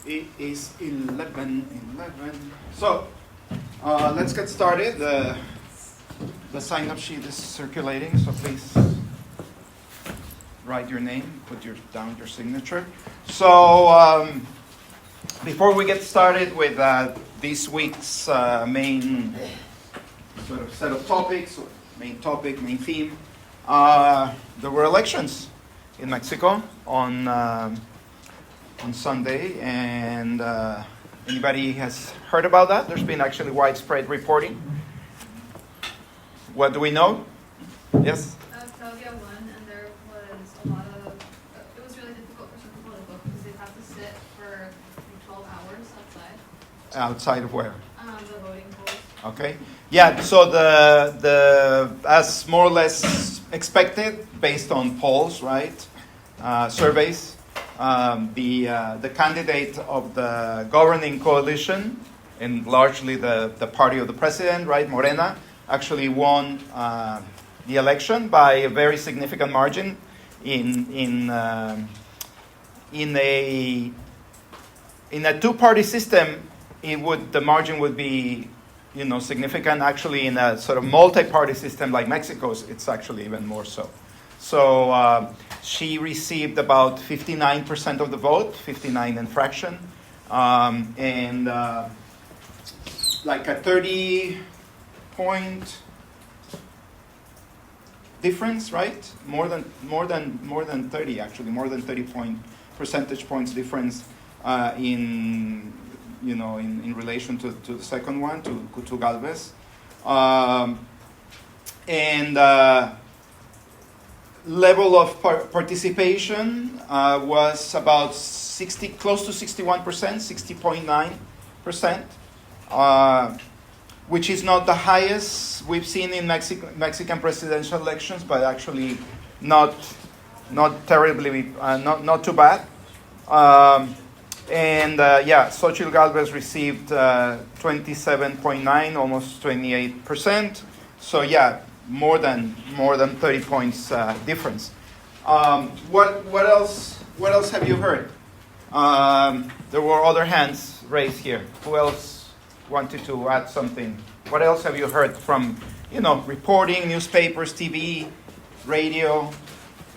It is 11. So, let's get started. The sign-up sheet is circulating, so please write your name, put down your signature. So, before we get started with this week's main sort of set of topics, main topic, main theme, there were elections in Mexico on Sunday, and anybody has heard about that? There's been actually widespread reporting. What do we know? Yes? Claudia won, and there was a lot of, it was really difficult for some people to vote because they'd have to sit for 12 hours outside. Outside of where? The voting polls. Okay. Yeah, so the as more or less expected, based on polls, right? Surveys. The candidate of the governing coalition, and largely the party of the president, right, Morena, actually won the election by a very significant margin. In a two-party system, the margin would be significant. Actually, in a sort of multi-party system like Mexico's, it's actually even more so. So she received about 59% of the vote, 59 and fraction, and like a 30-point difference, right? More than 30 actually, more than 30 percentage points difference in relation to the second one, to Galvez, and level of participation was about close to 61%, 60.9%, which is not the highest we've seen in Mexican presidential elections, but actually not terribly, not too bad. Xochitl Galvez received 27.9, almost 28%. So yeah, more than 30 points difference. What else have you heard? There were other hands raised here. Who else wanted to add something? What else have you heard from reporting, newspapers, TV, radio,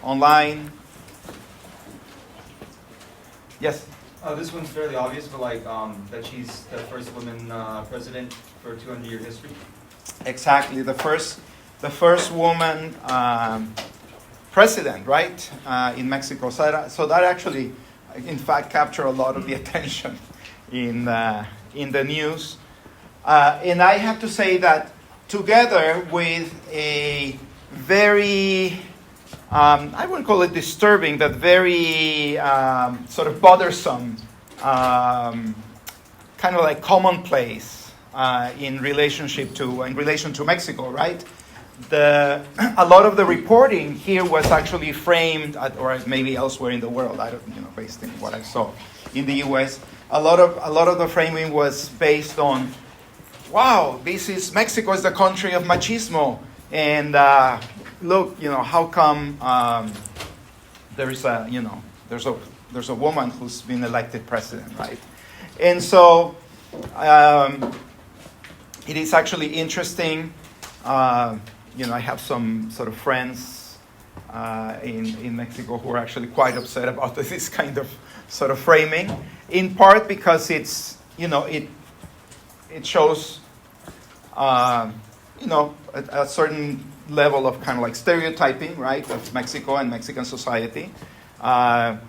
online? Yes. This one's fairly obvious, but that she's the first woman president for 200-year history. Exactly, the first woman president, right, in Mexico. So that actually, in fact, captured a lot of the attention in the news. And I have to say that together with a very, I wouldn't call it disturbing, but very sort of bothersome, kind of like commonplace in relation to Mexico, right? A lot of the reporting here was actually framed, or maybe elsewhere in the world. I don't, based on what I saw in the U.S. A lot of the framing was based on, wow, Mexico is the country of machismo, and look, how come there's a woman who's been elected president, right? And so it is actually interesting. I have some sort of friends in Mexico who are actually quite upset about this kind of sort of framing, in part because it's, it shows, a certain level of kind of like stereotyping, right, of Mexico and Mexican society. And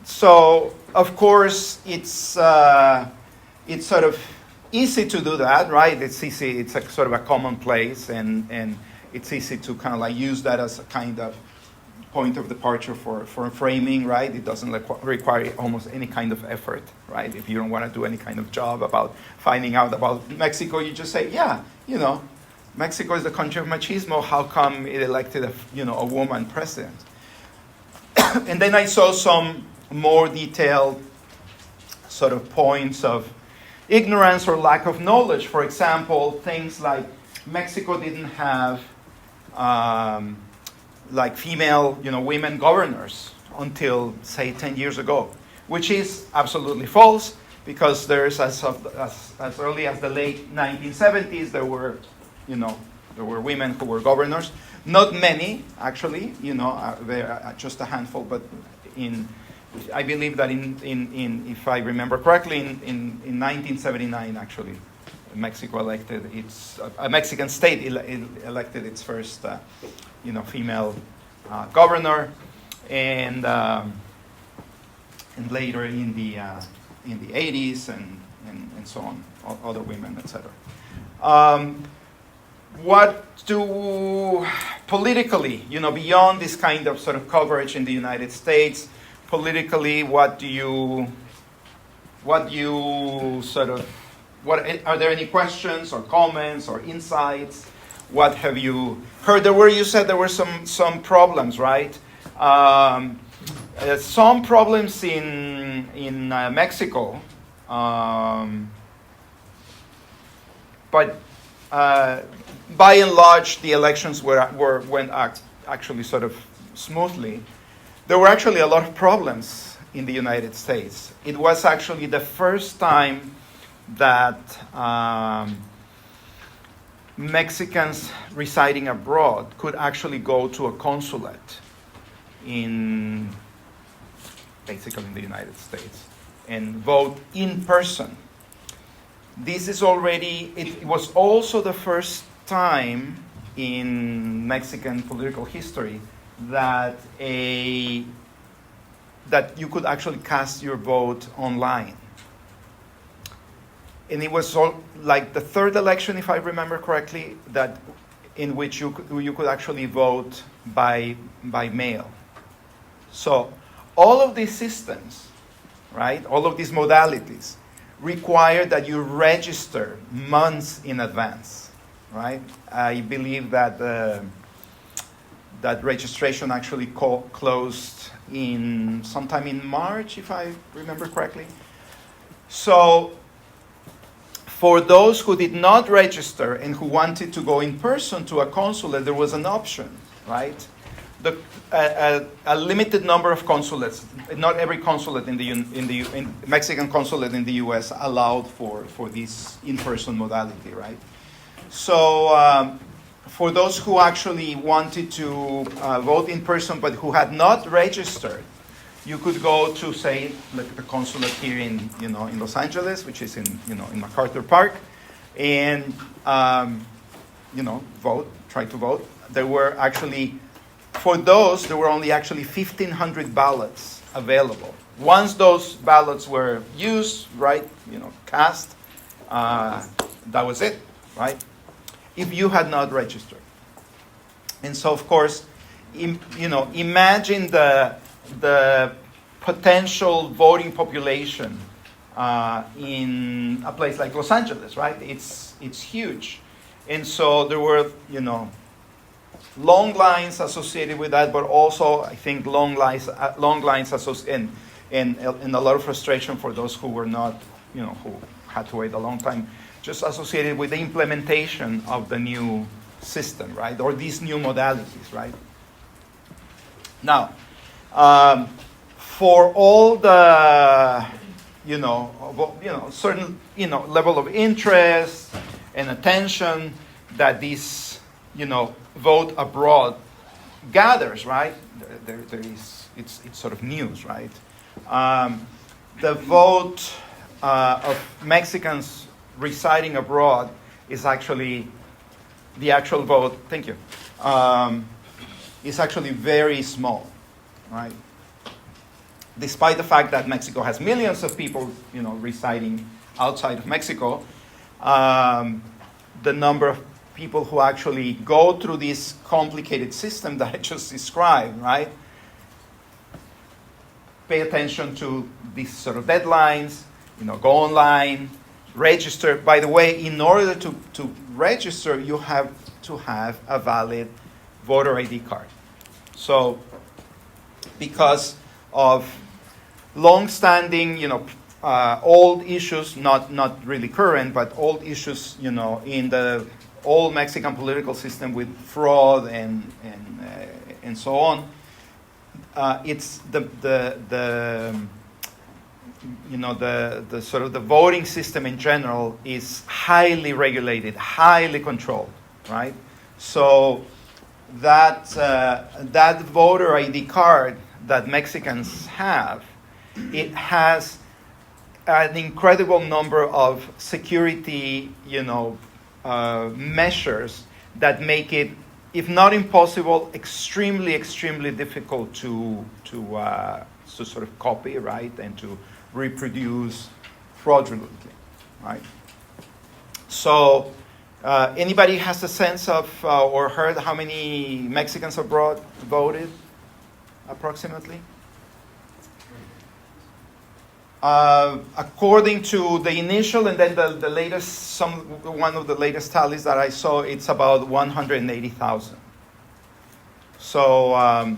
so, of course, it's sort of easy to do that, right? It's easy. It's a sort of a commonplace, and it's easy to kind of like use that as a kind of point of departure for framing, right? It doesn't require almost any kind of effort, right? If you don't want to do any kind of job about finding out about Mexico, you just say, yeah, Mexico is the country of machismo. How come it elected a woman president? And then I saw some more detailed sort of points of ignorance or lack of knowledge. For example, things like Mexico didn't have like female, women governors until, say, 10 years ago, which is absolutely false, because there's as early as the late 1970s, there were women who were governors. Not many, actually, there are just a handful, but I believe that if I remember correctly, in 1979, actually, Mexico elected a Mexican state elected its first, female governor, and later in the 80s and so on, other women, etc. Politically, beyond this kind of sort of coverage in the United States, politically, what are there any questions or comments or insights? What have you heard? You said there were some problems, right? Some problems in Mexico, but by and large, the elections went actually sort of smoothly. There were actually a lot of problems in the United States. It was actually the first time that Mexicans residing abroad could actually go to a consulate basically in the United States and vote in person. It was also the first time in Mexican political history that you could actually cast your vote online. And it was like the third election, if I remember correctly, in which you could actually vote by mail. So all of these systems, right, all of these modalities require that you register months in advance, right? I believe that that registration actually closed sometime in March, if I remember correctly. So for those who did not register and who wanted to go in person to a consulate, there was an option, right? A limited number of consulates, not every consulate in Mexican consulate in the U.S. allowed for this in-person modality, right? So for those who actually wanted to vote in person but who had not registered, you could go to, say, like the consulate here in Los Angeles, which is in MacArthur Park, and try to vote. There were actually, for those, there were only actually 1,500 ballots available. Once those ballots were used, right, cast, that was it, right? If you had not registered. And so, of course, imagine the potential voting population in a place like Los Angeles, right? It's huge. And so there were, long lines associated with that, but also, I think, long lines associated, and a lot of frustration for those who were not, who had to wait a long time, just associated with the implementation of the new system, right? Or these new modalities, right? Now, for all the, certain, level of interest and attention that this, vote abroad gathers, right? It's sort of news, right? The vote of Mexicans residing abroad is actually, the actual vote, thank you, is actually very small, right? Despite the fact that Mexico has millions of people, residing outside of Mexico, the number of people who actually go through this complicated system that I just described, right? Pay attention to these sort of deadlines, go online, register. By the way, in order to register, you have to have a valid voter ID card. So, because of long-standing, old issues, not really current, but old issues, in the old Mexican political system with fraud and so on, it's the you know, the sort of the voting system in general is highly regulated, highly controlled, right? So that that voter ID card that Mexicans have, it has an incredible number of security, you know, measures that make it, if not impossible, extremely, extremely difficult to sort of copy, right, and to reproduce fraudulently, right? So, anybody has a sense of or heard how many Mexicans abroad voted, approximately? According to the initial and then the latest, one of the latest tallies that I saw, it's about 180,000. So, I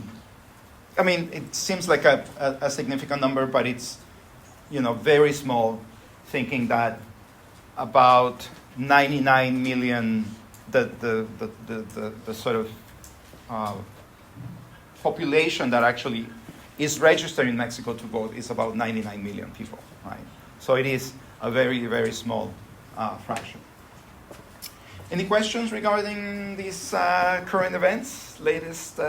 mean, it seems like a significant number, but it's, you know, very small, thinking that about 99 million, the sort of population that actually is registered in Mexico to vote is about 99 million people, right? So it is a very, very small fraction. Any questions regarding these current events, latest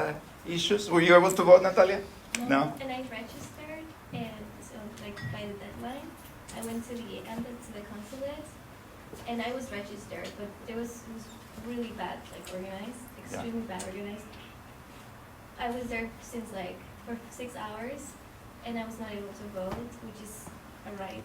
issues? Were you able to vote, Natalia? No? And I registered, and so like by the deadline, I went to the consulate, and I was registered, but it was really bad, like organized, extremely bad organized. I was there since like for 6 hours, and I was not able to vote, which is a right?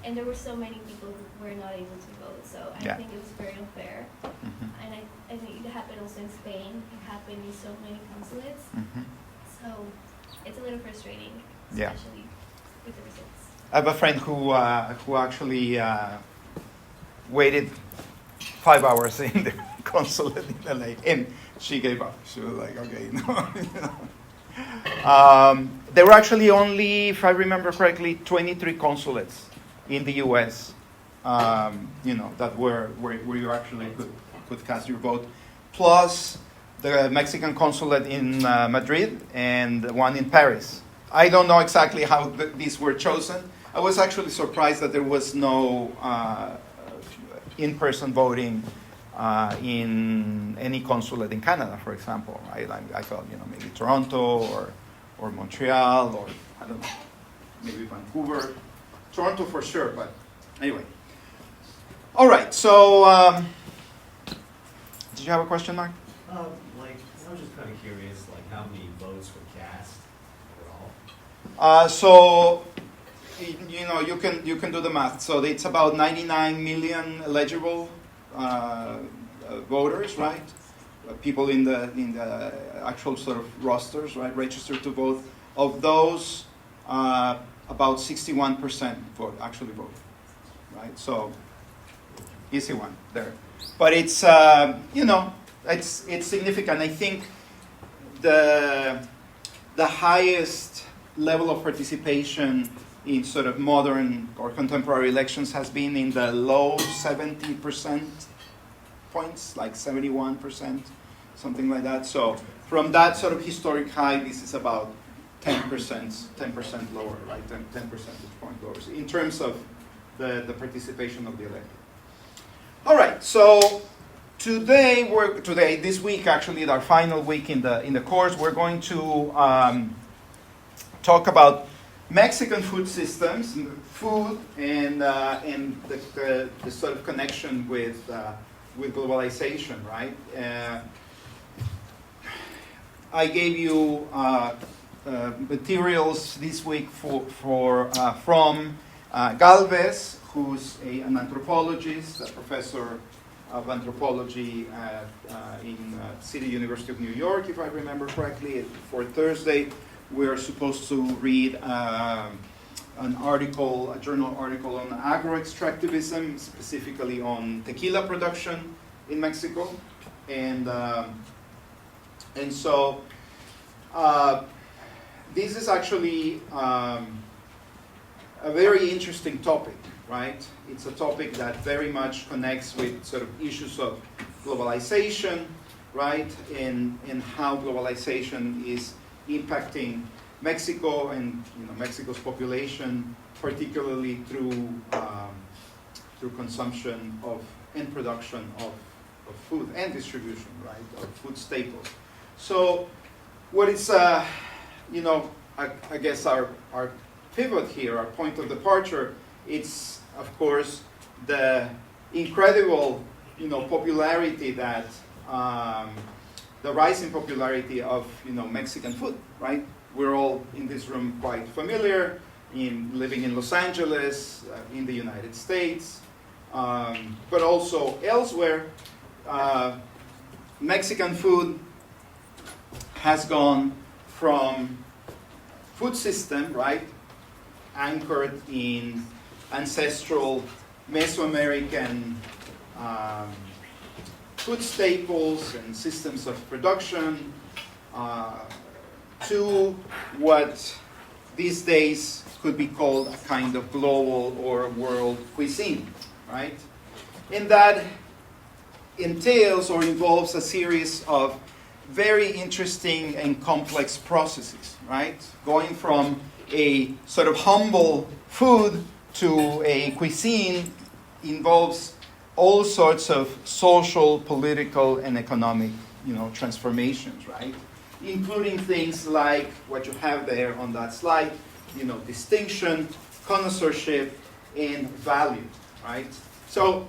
And there were so many people who were not able to vote, so I think it was very unfair. Mm-hmm. And I think it happened also in Spain. It happened in so many consulates. Mm-hmm. So it's a little frustrating, Yeah. especially with the results. I have a friend who actually waited 5 hours in the consulate in LA, and she gave up. She was like, okay, no. You know. There were actually only, if I remember correctly, 23 consulates in the U.S. You know, that were where you actually could cast your vote, plus the Mexican consulate in Madrid and one in Paris. I don't know exactly how these were chosen. I was actually surprised that there was no in-person voting in any consulate in Canada, for example. Right? I thought, you know, maybe Toronto or Montreal, or I don't know, maybe Vancouver. Toronto for sure, but anyway. All right, so did you have a question, Mark? Like, I was just kind of curious, like, how many votes were cast overall? So, you know, you can do the math. So it's about 99 million eligible voters, right? People in the actual sort of rosters, right, registered to vote. Of those, about 61% actually vote, right? So, easy one there. But it's you know, it's significant. I think the highest level of participation in sort of modern or contemporary elections has been in the low 70% points, like 71%, something like that. So from that sort of historic high, this is about 10% lower, right? 10 percentage point lower in terms of the participation of the electorate. All right, so this week actually, our final week in the course, we're going to talk about Mexican food systems, food, and the sort of connection with globalization, right? I gave you materials this week from Galvez, who's an anthropologist, a professor of anthropology in City University of New York, if I remember correctly. For Thursday, we're supposed to read a journal article on agro-extractivism, specifically on tequila production in Mexico, and so this is actually a very interesting topic, right? It's a topic that very much connects with sort of issues of globalization, right? And how globalization is impacting Mexico and Mexico's population, particularly through consumption of and production of food and distribution, right, of food staples. So what is, I guess our pivot here, our point of departure, it's of course the incredible, popularity that the rising popularity of Mexican food, right? We're all in this room quite familiar in living in Los Angeles, in the United States, but also elsewhere. Mexican food has gone from food system, right, anchored in ancestral Mesoamerican food staples and systems of production, to what these days could be called a kind of global or world cuisine, right? And that entails or involves a series of very interesting and complex processes, right? Going from a sort of humble food to a cuisine involves all sorts of social, political, and economic, transformations, right? Including things like what you have there on that slide, distinction, connoisseurship, and value, right? So,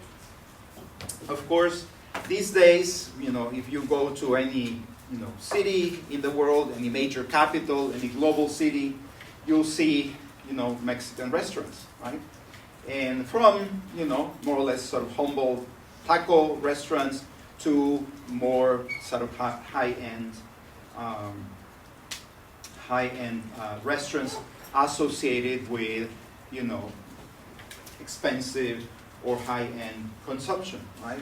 of course, these days, if you go to any, city in the world, any major capital, any global city, you'll see, Mexican restaurants, right? And from, more or less sort of humble taco restaurants to more sort of high-end restaurants associated with, expensive or high-end consumption, right?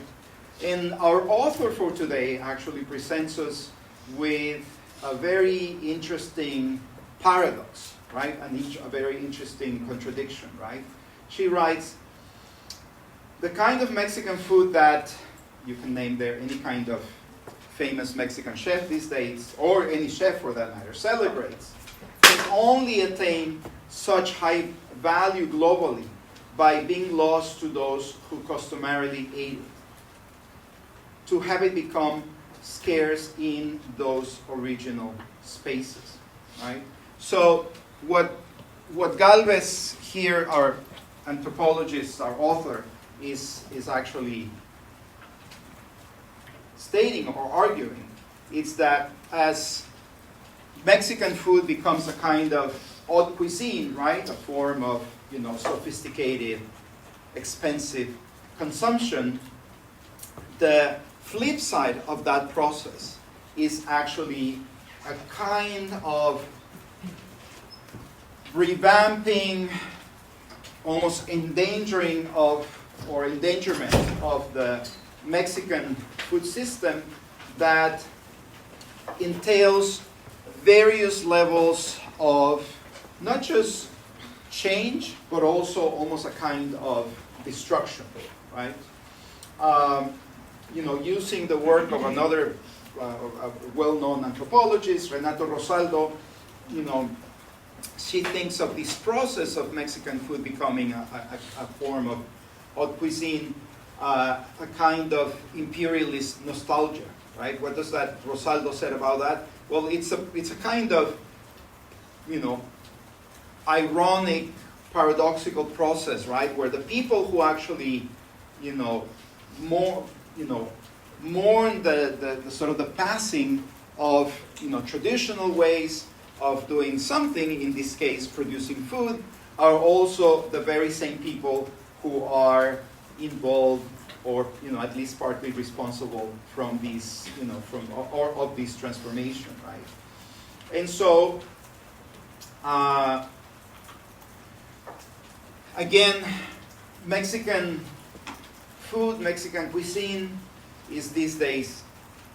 And our author for today actually presents us with a very interesting paradox, right? A very interesting contradiction, right? She writes, the kind of Mexican food that you can name there any kind of famous Mexican chef these days, or any chef for that matter, celebrates, can only attain such high value globally by being lost to those who customarily ate it, to have it become scarce in those original spaces, right? So what Galvez here, our anthropologist, our author, is actually stating or arguing, is that as Mexican food becomes a kind of haute cuisine, right? A form of, sophisticated, expensive consumption, the flip side of that process is actually a kind of revamping, almost endangerment of the Mexican food system that entails various levels of not just change, but also almost a kind of destruction, right? Using the work of another well-known anthropologist, Renato Rosaldo, she thinks of this process of Mexican food becoming a form of haute cuisine, a kind of imperialist nostalgia, right? What does that Rosaldo said about that? Well, it's a kind of, ironic, paradoxical process, right? Where the people who actually, mourn the sort of the passing of, traditional ways of doing something, in this case, producing food, are also the very same people who are involved or, at least partly responsible from these, of this transformation, right? And so, again, Mexican food, Mexican cuisine is these days,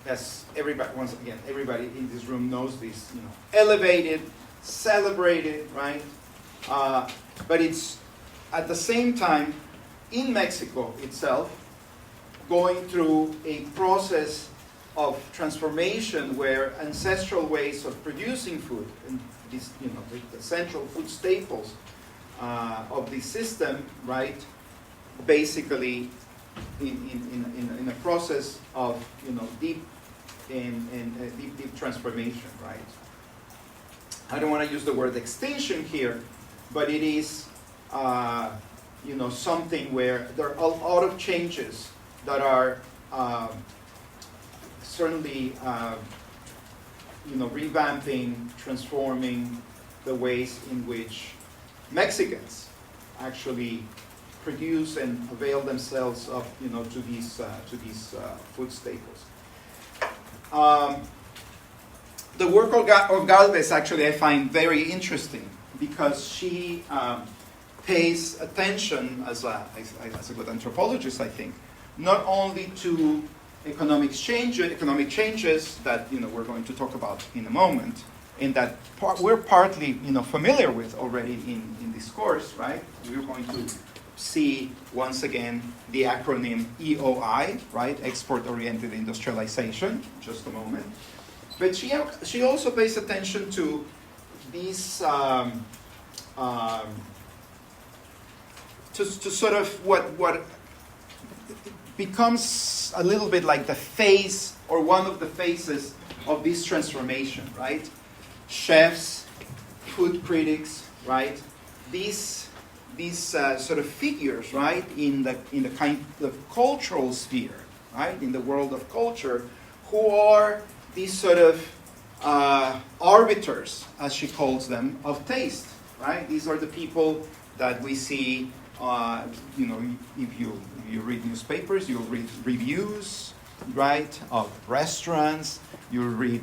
as everybody in this room knows this, elevated, celebrated, right? But it's at the same time in Mexico itself going through a process of transformation where ancestral ways of producing food and these, the central food staples of the system, right, basically in a process of deep transformation, right? I don't want to use the word extinction here, but it is something where there are a lot of changes that are certainly revamping, transforming the ways in which Mexicans actually produce and avail themselves of to these food staples. The work of Galvez actually I find very interesting because she pays attention as a good anthropologist, I think, not only to economic changes that we're going to talk about in a moment, and that we're partly familiar with already in this course, right? We're going to see once again the acronym EOI, right? Export-oriented industrialization. Just a moment. But she also pays attention to these to sort of what becomes a little bit like the face or one of the faces of this transformation, right? Chefs, food critics, right? These sort of figures, right, in the kind of cultural sphere, right, in the world of culture, who are these sort of arbiters, as she calls them, of taste, right? These are the people that we see. If you read newspapers, you'll read reviews, right, of restaurants. You'll read,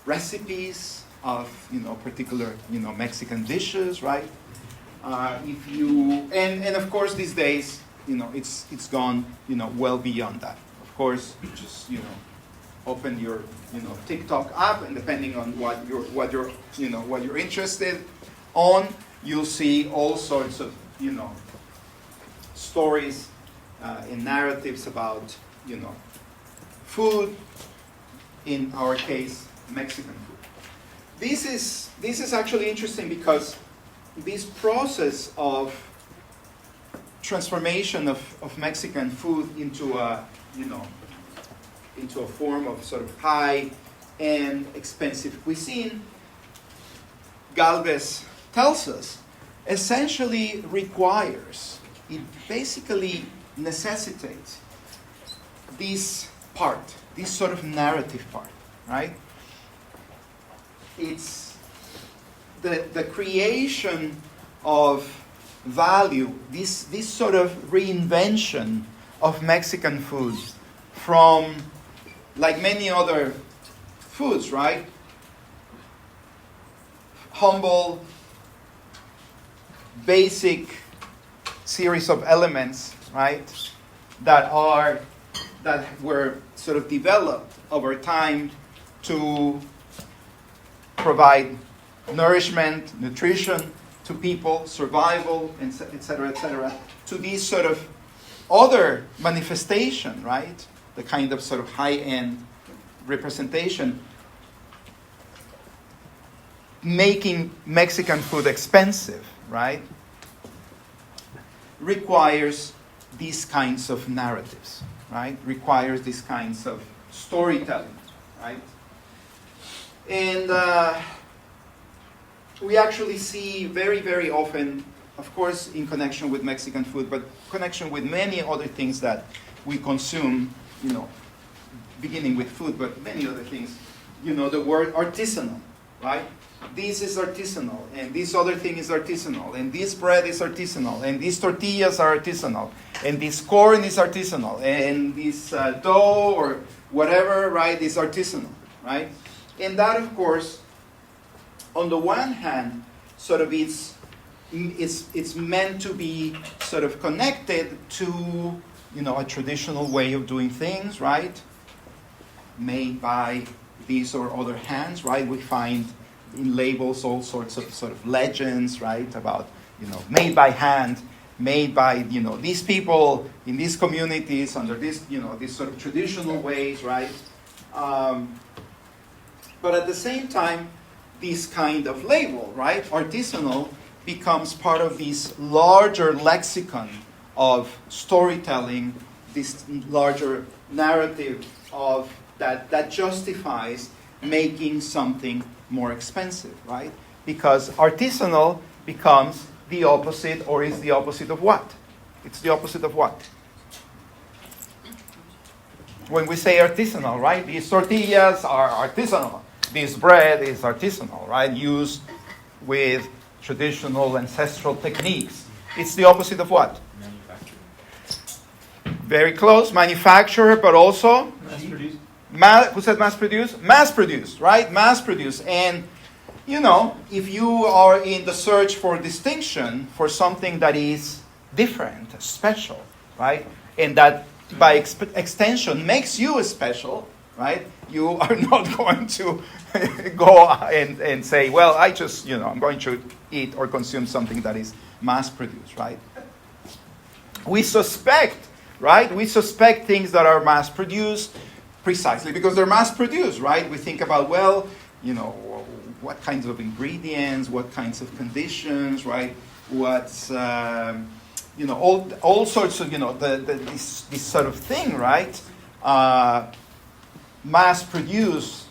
recipes of particular Mexican dishes, right? And of course these days it's gone well beyond that. Of course, just open your TikTok app, and depending on what you're interested on, you'll see all sorts of stories and narratives about food. In our case, Mexican food. This is actually interesting because this process of transformation of Mexican food into a form of sort of high and expensive cuisine, Galvez tells us, essentially requires, it basically necessitates this part, this sort of narrative part, right? It's the creation of value, this sort of reinvention of Mexican food from, like many other foods, right? Humble, basic series of elements, right? That were sort of developed over time to provide nourishment, nutrition to people, survival, etc., to these sort of other manifestation, right? The kind of sort of high-end representation, making Mexican food expensive, right? Requires these kinds of narratives, right? Requires these kinds of storytelling, right? And we actually see very, very often, of course, in connection with Mexican food, but connection with many other things that we consume, beginning with food, but many other things, the word artisanal, right? This is artisanal, and this other thing is artisanal, and this bread is artisanal, and these tortillas are artisanal, and this corn is artisanal, and this dough or whatever, right, is artisanal, right? And that, of course, on the one hand, sort of it's meant to be sort of connected to, a traditional way of doing things, right? Made by these or other hands, right? We find in labels all sorts of sort of legends, right? About, made by hand. made by, these people in these communities under this, these sort of traditional ways, right? But at the same time, this kind of label, right, artisanal, becomes part of this larger lexicon of storytelling, this larger narrative of that justifies making something more expensive, right? Because artisanal becomes the opposite, or is the opposite of what? It's the opposite of what? When we say artisanal, right? These tortillas are artisanal. This bread is artisanal, right? Used with traditional ancestral techniques. It's the opposite of what? Manufacturing. Very close. Manufacturer, but also Mass-produced? who said mass produced? Mass produced, right? Mass produced. And, if you are in the search for distinction, for something that is different, special, right? And that by extension makes you special, right? You are not going to go and say, well, I just, I'm going to eat or consume something that is mass produced, right? We suspect, right? We suspect things that are mass produced precisely because they're mass produced, right? We think about, well, what kinds of ingredients, what kinds of conditions, right? What's, all sorts of, this sort of thing, right? Mass produced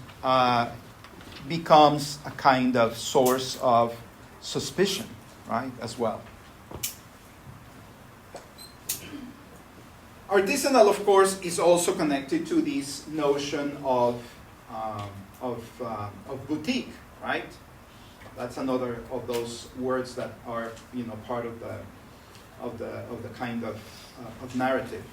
becomes a kind of source of suspicion, right, as well. Artisanal, of course, is also connected to this notion of boutique, right? That's another of those words that are, part of the kind of narrative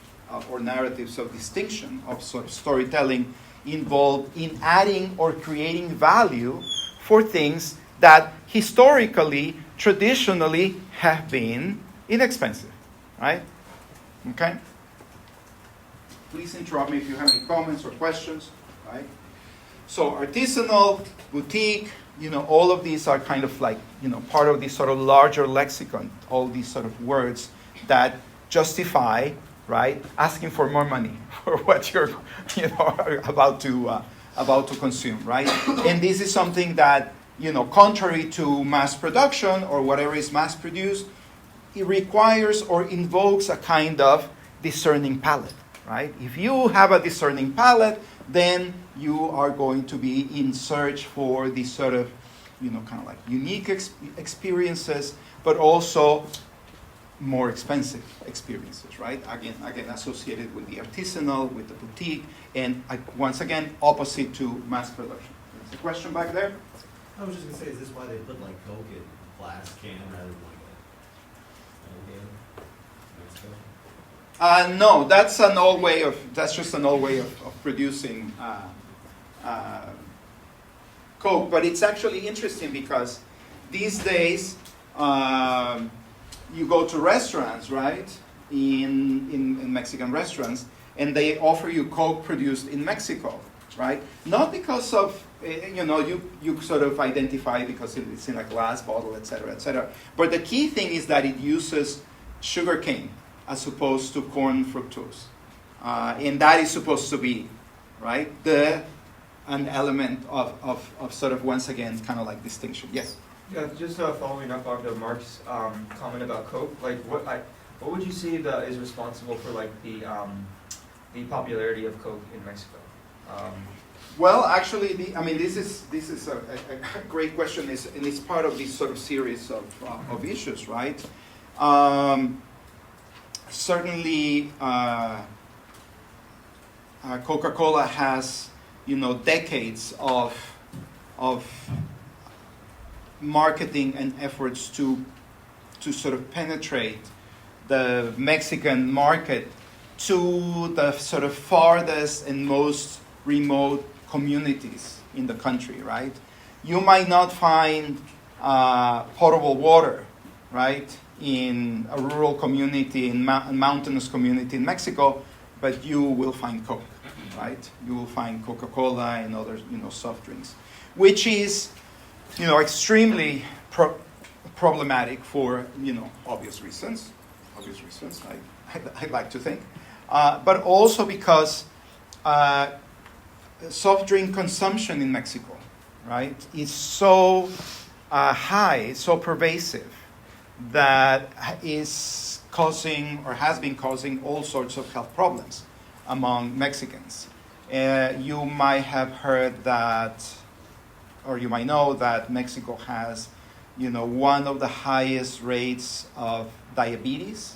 or narratives of distinction of sort of storytelling involved in adding or creating value for things that historically, traditionally have been inexpensive, right? Okay? Please interrupt me if you have any comments or questions, right? So artisanal, boutique, all of these are kind of like, part of this sort of larger lexicon, all these sort of words that justify, right, asking for more money for what you're, about to consume, right? And this is something that, contrary to mass production or whatever is mass produced, it requires or invokes a kind of discerning palate, right? If you have a discerning palate, then you are going to be in search for these sort of, kind of like unique experiences, but also more expensive experiences, right? Again, associated with the artisanal, with the boutique, and once again, opposite to mass production. There's a question back there? I was just gonna say, is this why they put like Coke in a glass can rather than like a metal can? Mexico? No, that's just an old way of producing Coke. But it's actually interesting because these days you go to restaurants, right? In Mexican restaurants, and they offer you Coke produced in Mexico, right? Not because of you sort of identify because it's in a glass bottle, etc., etc. But the key thing is that it uses sugar cane as opposed to corn fructose. And that is supposed to be, right, an element of sort of, once again, kind of like distinction. Yes? Yeah, just following up on Mark's comment about Coke, like what would you say is responsible for like the popularity of Coke in Mexico? Well, actually, this is a great question, and it's part of this sort of series of issues, right? Certainly, Coca-Cola has, decades of marketing and efforts to sort of penetrate the Mexican market to the sort of farthest and most remote communities in the country, right? You might not find potable water, right, in a rural community, in a mountainous community in Mexico, but you will find Coke, right? You will find Coca-Cola and other, soft drinks, which is, extremely problematic for, obvious reasons. obvious reasons, I like to think, but also because soft drink consumption in Mexico, right, is so high, so pervasive, that is causing or has been causing all sorts of health problems among Mexicans. You might have heard that, or you might know that Mexico has, one of the highest rates of diabetes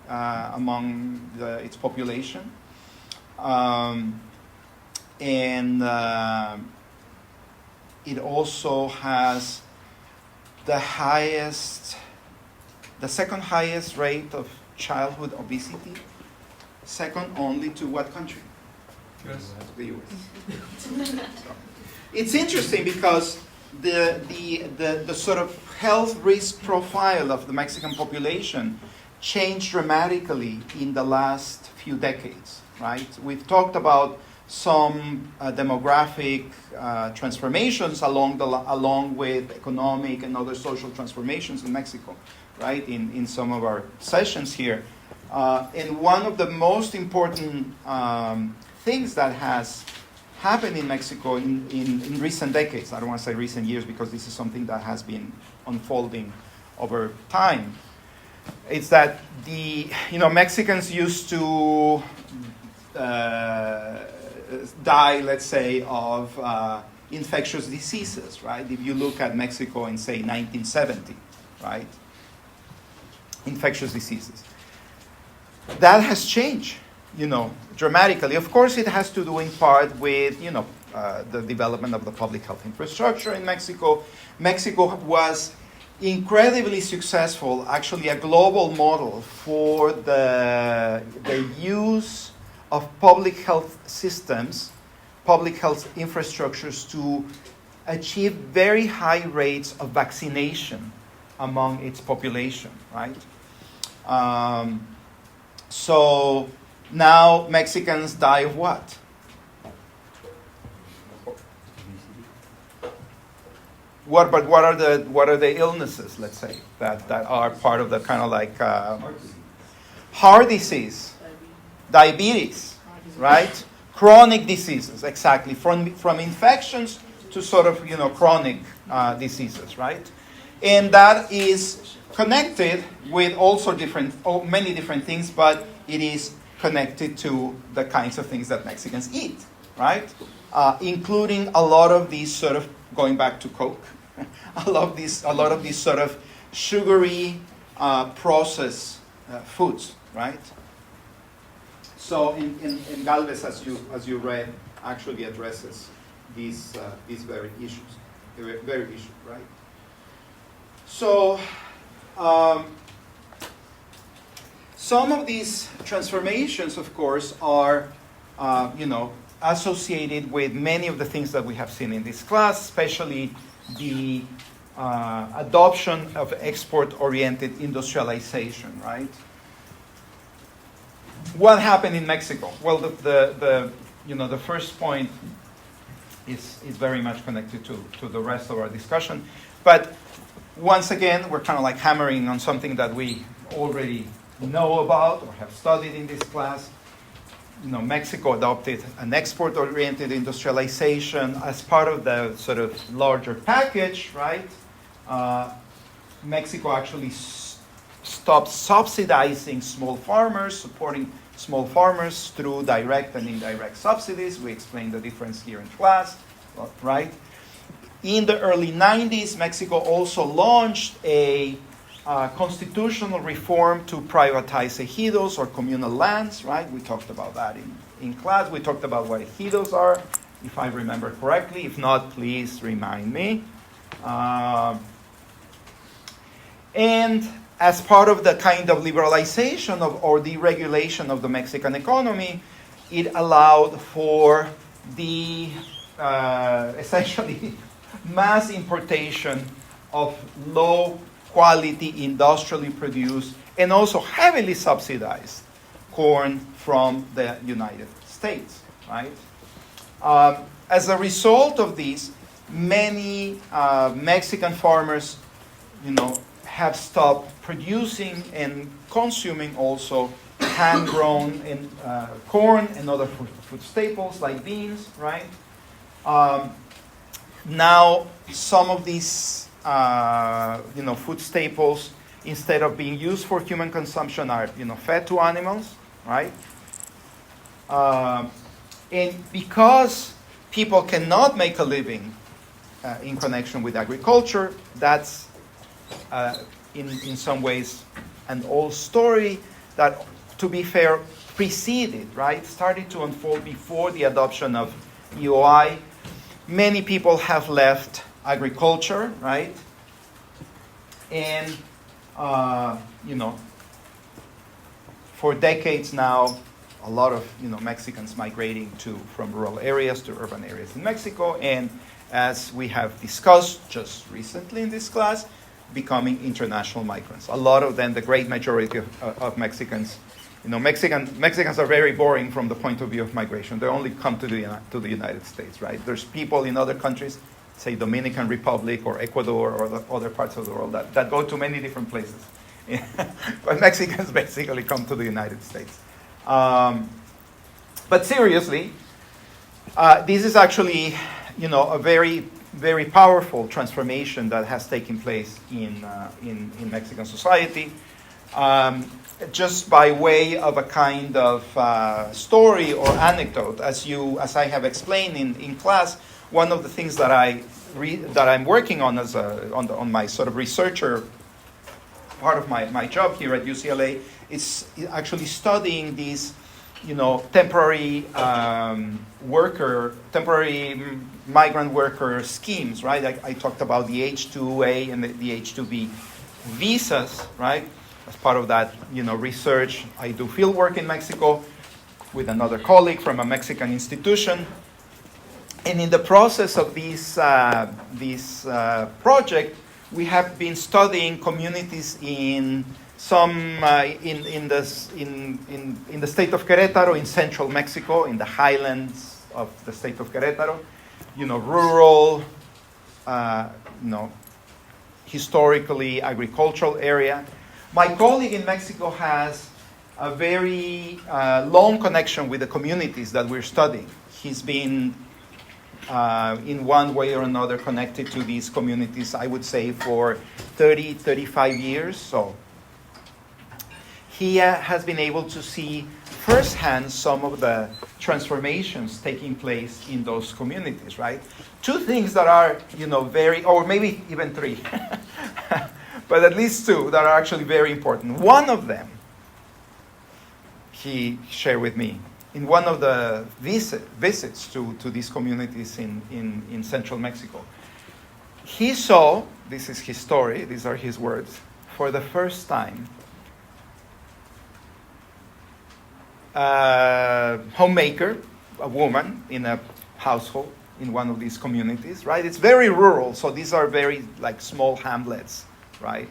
among its population. And it also has the second highest rate of childhood obesity, second only to what country? Yes. The US. So, it's interesting because the sort of health risk profile of the Mexican population changed dramatically in the last few decades, right? We've talked about some demographic transformations along with economic and other social transformations in Mexico, right, in some of our sessions here. And one of the most important things that has happened in Mexico in recent decades, I don't want to say recent years because this is something that has been unfolding over time, it's that Mexicans used to die, let's say, of infectious diseases, right? If you look at Mexico in, say, 1970, right? Infectious diseases. That has changed, dramatically. Of course, it has to do in part with, the development of the public health infrastructure in Mexico. Mexico was incredibly successful, actually a global model for the use of public health systems, public health infrastructures to achieve very high rates of vaccination among its population, right? So now Mexicans die of what? What are the illnesses, let's say, that are part of the kind of like heart disease, diabetes, right? Chronic diseases, exactly, from infections to sort of chronic diseases, right? And that is connected with many different things, but it is connected to the kinds of things that Mexicans eat, right? Including a lot of these sort of, going back to Coke, a lot of these sort of sugary processed foods, right? So in Galvez, as you read, actually addresses these very issues, right? So some of these transformations, of course, are associated with many of the things that we have seen in this class, especially the adoption of export-oriented industrialization, right? What happened in Mexico? Well, the first point is very much connected to the rest of our discussion. But once again, we're kind of like hammering on something that we already know about or have studied in this class. Mexico adopted an export-oriented industrialization as part of the sort of larger package, right? Mexico actually stopped subsidizing small farmers, supporting small farmers through direct and indirect subsidies. We explained the difference here in class, right? In the early 90s, Mexico also launched a constitutional reform to privatize ejidos or communal lands, right? We talked about that in class. We talked about what ejidos are, if I remember correctly. If not, please remind me. And as part of the kind of liberalization or deregulation of the Mexican economy, it allowed for the essentially mass importation of low quality, industrially produced, and also heavily subsidized corn from the United States, right? As a result of this, many Mexican farmers, have stopped producing and consuming also hand-grown corn and other food staples like beans, right? Now, some of these, food staples, instead of being used for human consumption, are, fed to animals, right? And because people cannot make a living in connection with agriculture, that's, in some ways, an old story that, to be fair, preceded, right? Started to unfold before the adoption of EOI. Many people have left agriculture, right? And, for decades now, a lot of, Mexicans migrating from rural areas to urban areas in Mexico. And as we have discussed just recently in this class, becoming international migrants. A lot of them, the great majority of Mexicans, Mexicans are very boring from the point of view of migration. They only come to the United States, right? There's people in other countries, say Dominican Republic or Ecuador or the other parts of the world that go to many different places. But Mexicans basically come to the United States. But seriously, this is actually, a very, very powerful transformation that has taken place in Mexican society. Just by way of a kind of story or anecdote, as I have explained in class, one of the things that I'm working on on my sort of researcher part of my job here at UCLA is actually studying these, temporary migrant worker schemes, right? I talked about the H-2A and the H-2B visas, right? As part of that, research, I do field work in Mexico with another colleague from a Mexican institution. And in the process of this project, we have been studying communities in some in the state of Querétaro, in central Mexico, in the highlands of the state of Querétaro, rural, historically agricultural area. My colleague in Mexico has a very long connection with the communities that we're studying. He's been, in one way or another, connected to these communities, I would say, for 30, 35 years. So he has been able to see firsthand some of the transformations taking place in those communities, right? Two things that are, very, or maybe even three, but at least two that are actually very important. One of them, he shared with me, in one of the visits to these communities in central Mexico. He saw, this is his story, these are his words, for the first time, a homemaker, a woman in a household in one of these communities, right? It's very rural, so these are very small hamlets, right,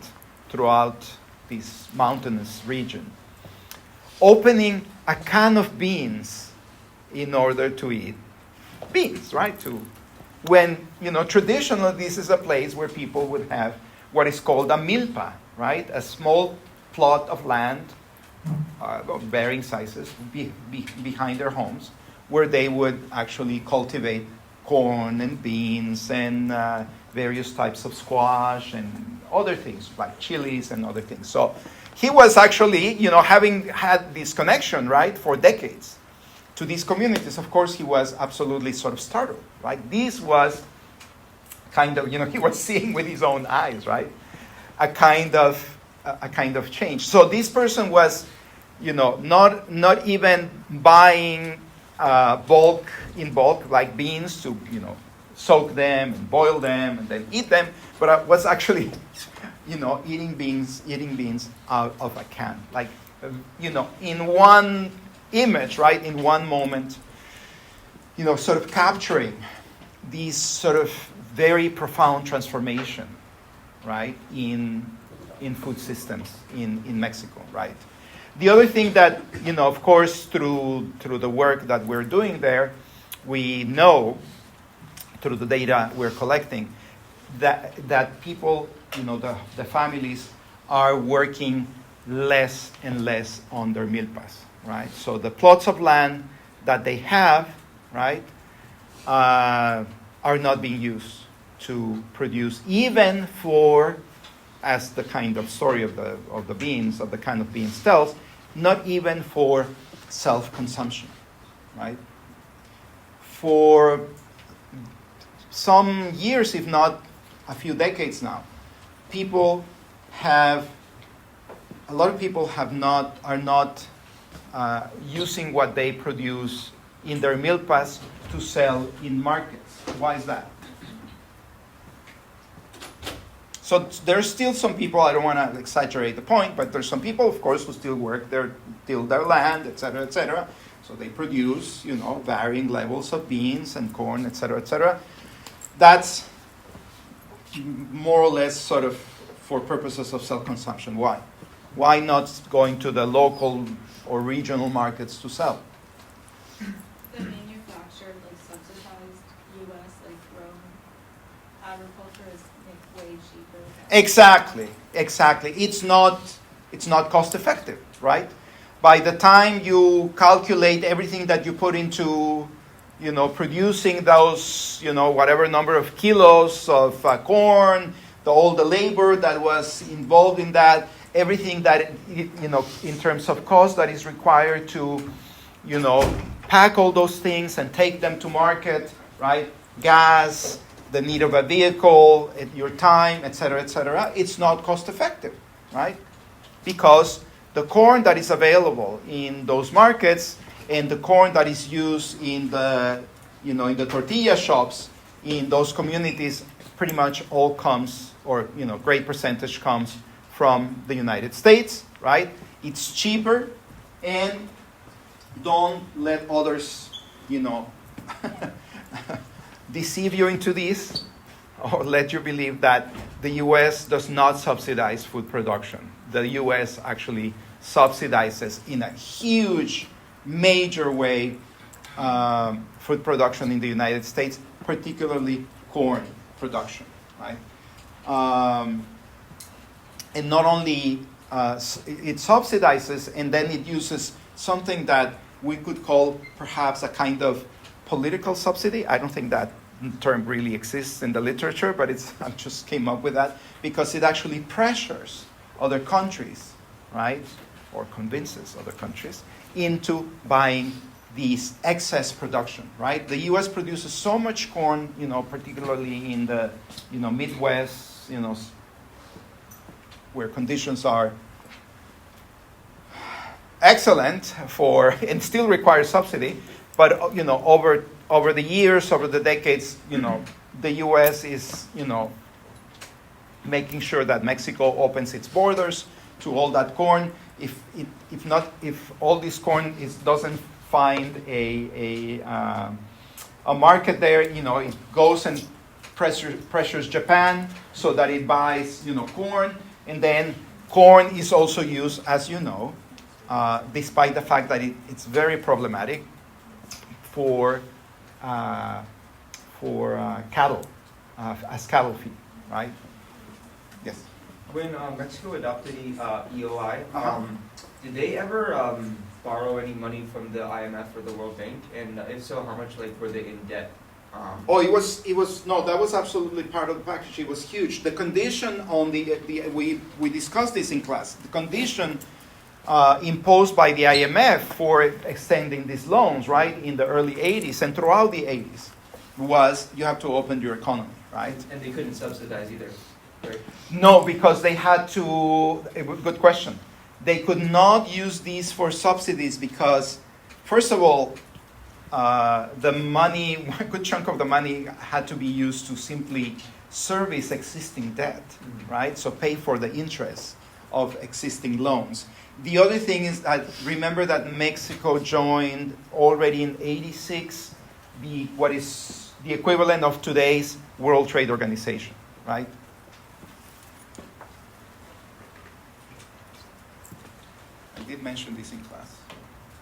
throughout this mountainous region. Opening a can of beans in order to eat beans, right? Traditionally this is a place where people would have what is called a milpa, right? A small plot of land, varying sizes, behind their homes, where they would actually cultivate corn and beans and various types of squash and other things like chilies and other things. So he was actually, having had this connection, right, for decades to these communities, of course, he was absolutely sort of startled, right? This was kind of, he was seeing with his own eyes, right? A kind of change. So this person was, not even buying in bulk, like beans to, soak them and boil them and then eat them, but I was actually, eating beans out of a can. In one image, right, in one moment, sort of capturing these sort of very profound transformation, right, in food systems in Mexico, right? The other thing that, of course, through the work that we're doing there, we know, through the data we're collecting, that people the families are working less and less on their milpas, right? So the plots of land that they have, right, are not being used to produce, even for, as the kind of story of the beans, of the kind of beans tells, not even for self-consumption, right? For some years, if not a few decades now, a lot of people are not using what they produce in their milpas to sell in markets. Why is that? So there's still some people, I don't want to exaggerate the point, but there's some people, of course, who still work till their land, etc., etc. So they produce, varying levels of beans and corn, etc., etc. That's more or less sort of for purposes of self-consumption. Why? Why not going to the local or regional markets to sell? The manufactured, subsidized U.S. grown agriculture is way cheaper. Exactly. It's not cost effective, right? By the time you calculate everything that you put into, producing those, whatever number of kilos of corn, all the labor that was involved in that, everything that, in terms of cost that is required to, pack all those things and take them to market, right? Gas, the need of a vehicle, your time, etc., etc. It's not cost effective, right? Because the corn that is available in those markets and the corn that is used in the, in the tortilla shops in those communities pretty much all comes, or, great percentage comes from the United States, right? It's cheaper, and don't let others, deceive you into this, or let you believe that the U.S. does not subsidize food production. The U.S. actually subsidizes in a huge, major way food production in the United States, particularly corn production, right? And not only it subsidizes, and then it uses something that we could call perhaps a kind of political subsidy. I don't think that term really exists in the literature, but I just came up with that because it actually pressures other countries, right? Or convinces other countries into buying these excess production, right? The U.S. produces so much corn, particularly in the, Midwest, where conditions are excellent for, and still require subsidy, but, over the years, over the decades, the U.S. is, making sure that Mexico opens its borders to all that corn. If all this corn doesn't find a market there, it goes and pressures Japan so that it buys, corn, and then corn is also used, as you know, despite the fact that it's very problematic for cattle, as cattle feed, right? Yes. When Mexico adopted EOI, did they ever borrow any money from the IMF or the World Bank? And if so, how much were they in debt? It was no, that was absolutely part of the package. It was huge. The condition on we discussed this in class. The condition imposed by the IMF for extending these loans, right, in the early 80s and throughout the 80s was you have to open your economy, right? And they couldn't subsidize either, right? No, because they had to, good question. They could not use these for subsidies because, first of all, the money, a good chunk of the money had to be used to simply service existing debt, right? So pay for the interest of existing loans. The other thing is that, remember that Mexico joined already in 86 what is the equivalent of today's World Trade Organization, right? I did mention this in class,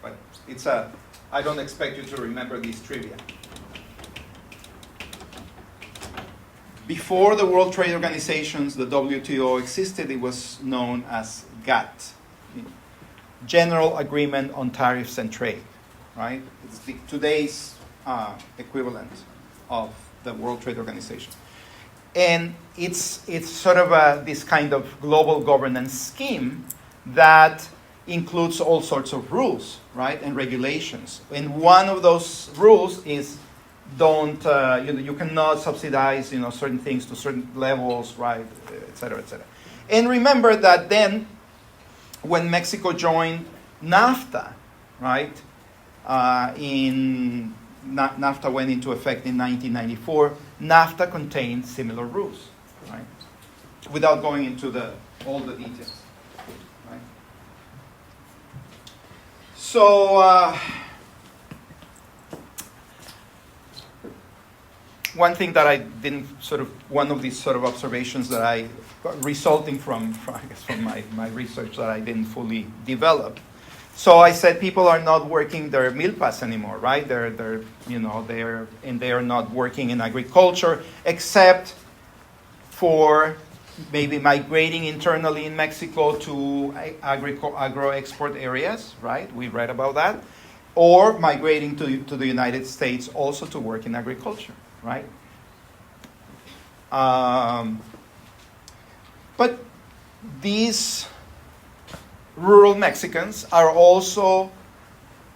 but I don't expect you to remember this trivia. Before the World Trade Organizations, the WTO existed, it was known as GATT, General Agreement on Tariffs and Trade, right? It's today's equivalent of the World Trade Organization. And it's sort of this kind of global governance scheme that includes all sorts of rules, right, and regulations. And one of those rules is you cannot subsidize, certain things to certain levels, right, et cetera, et cetera. And remember that then, when Mexico joined NAFTA, right, NAFTA went into effect in 1994. NAFTA contained similar rules, right, without going into all the details, right. So. One thing that I didn't one of these sort of observations that I, resulting from my research that I didn't fully develop. So I said people are not working their milpas anymore, right? They are not working in agriculture except for maybe migrating internally in Mexico to agro-export areas, right? We read about that. Or migrating to the United States also to work in agriculture. Right? But these rural Mexicans are also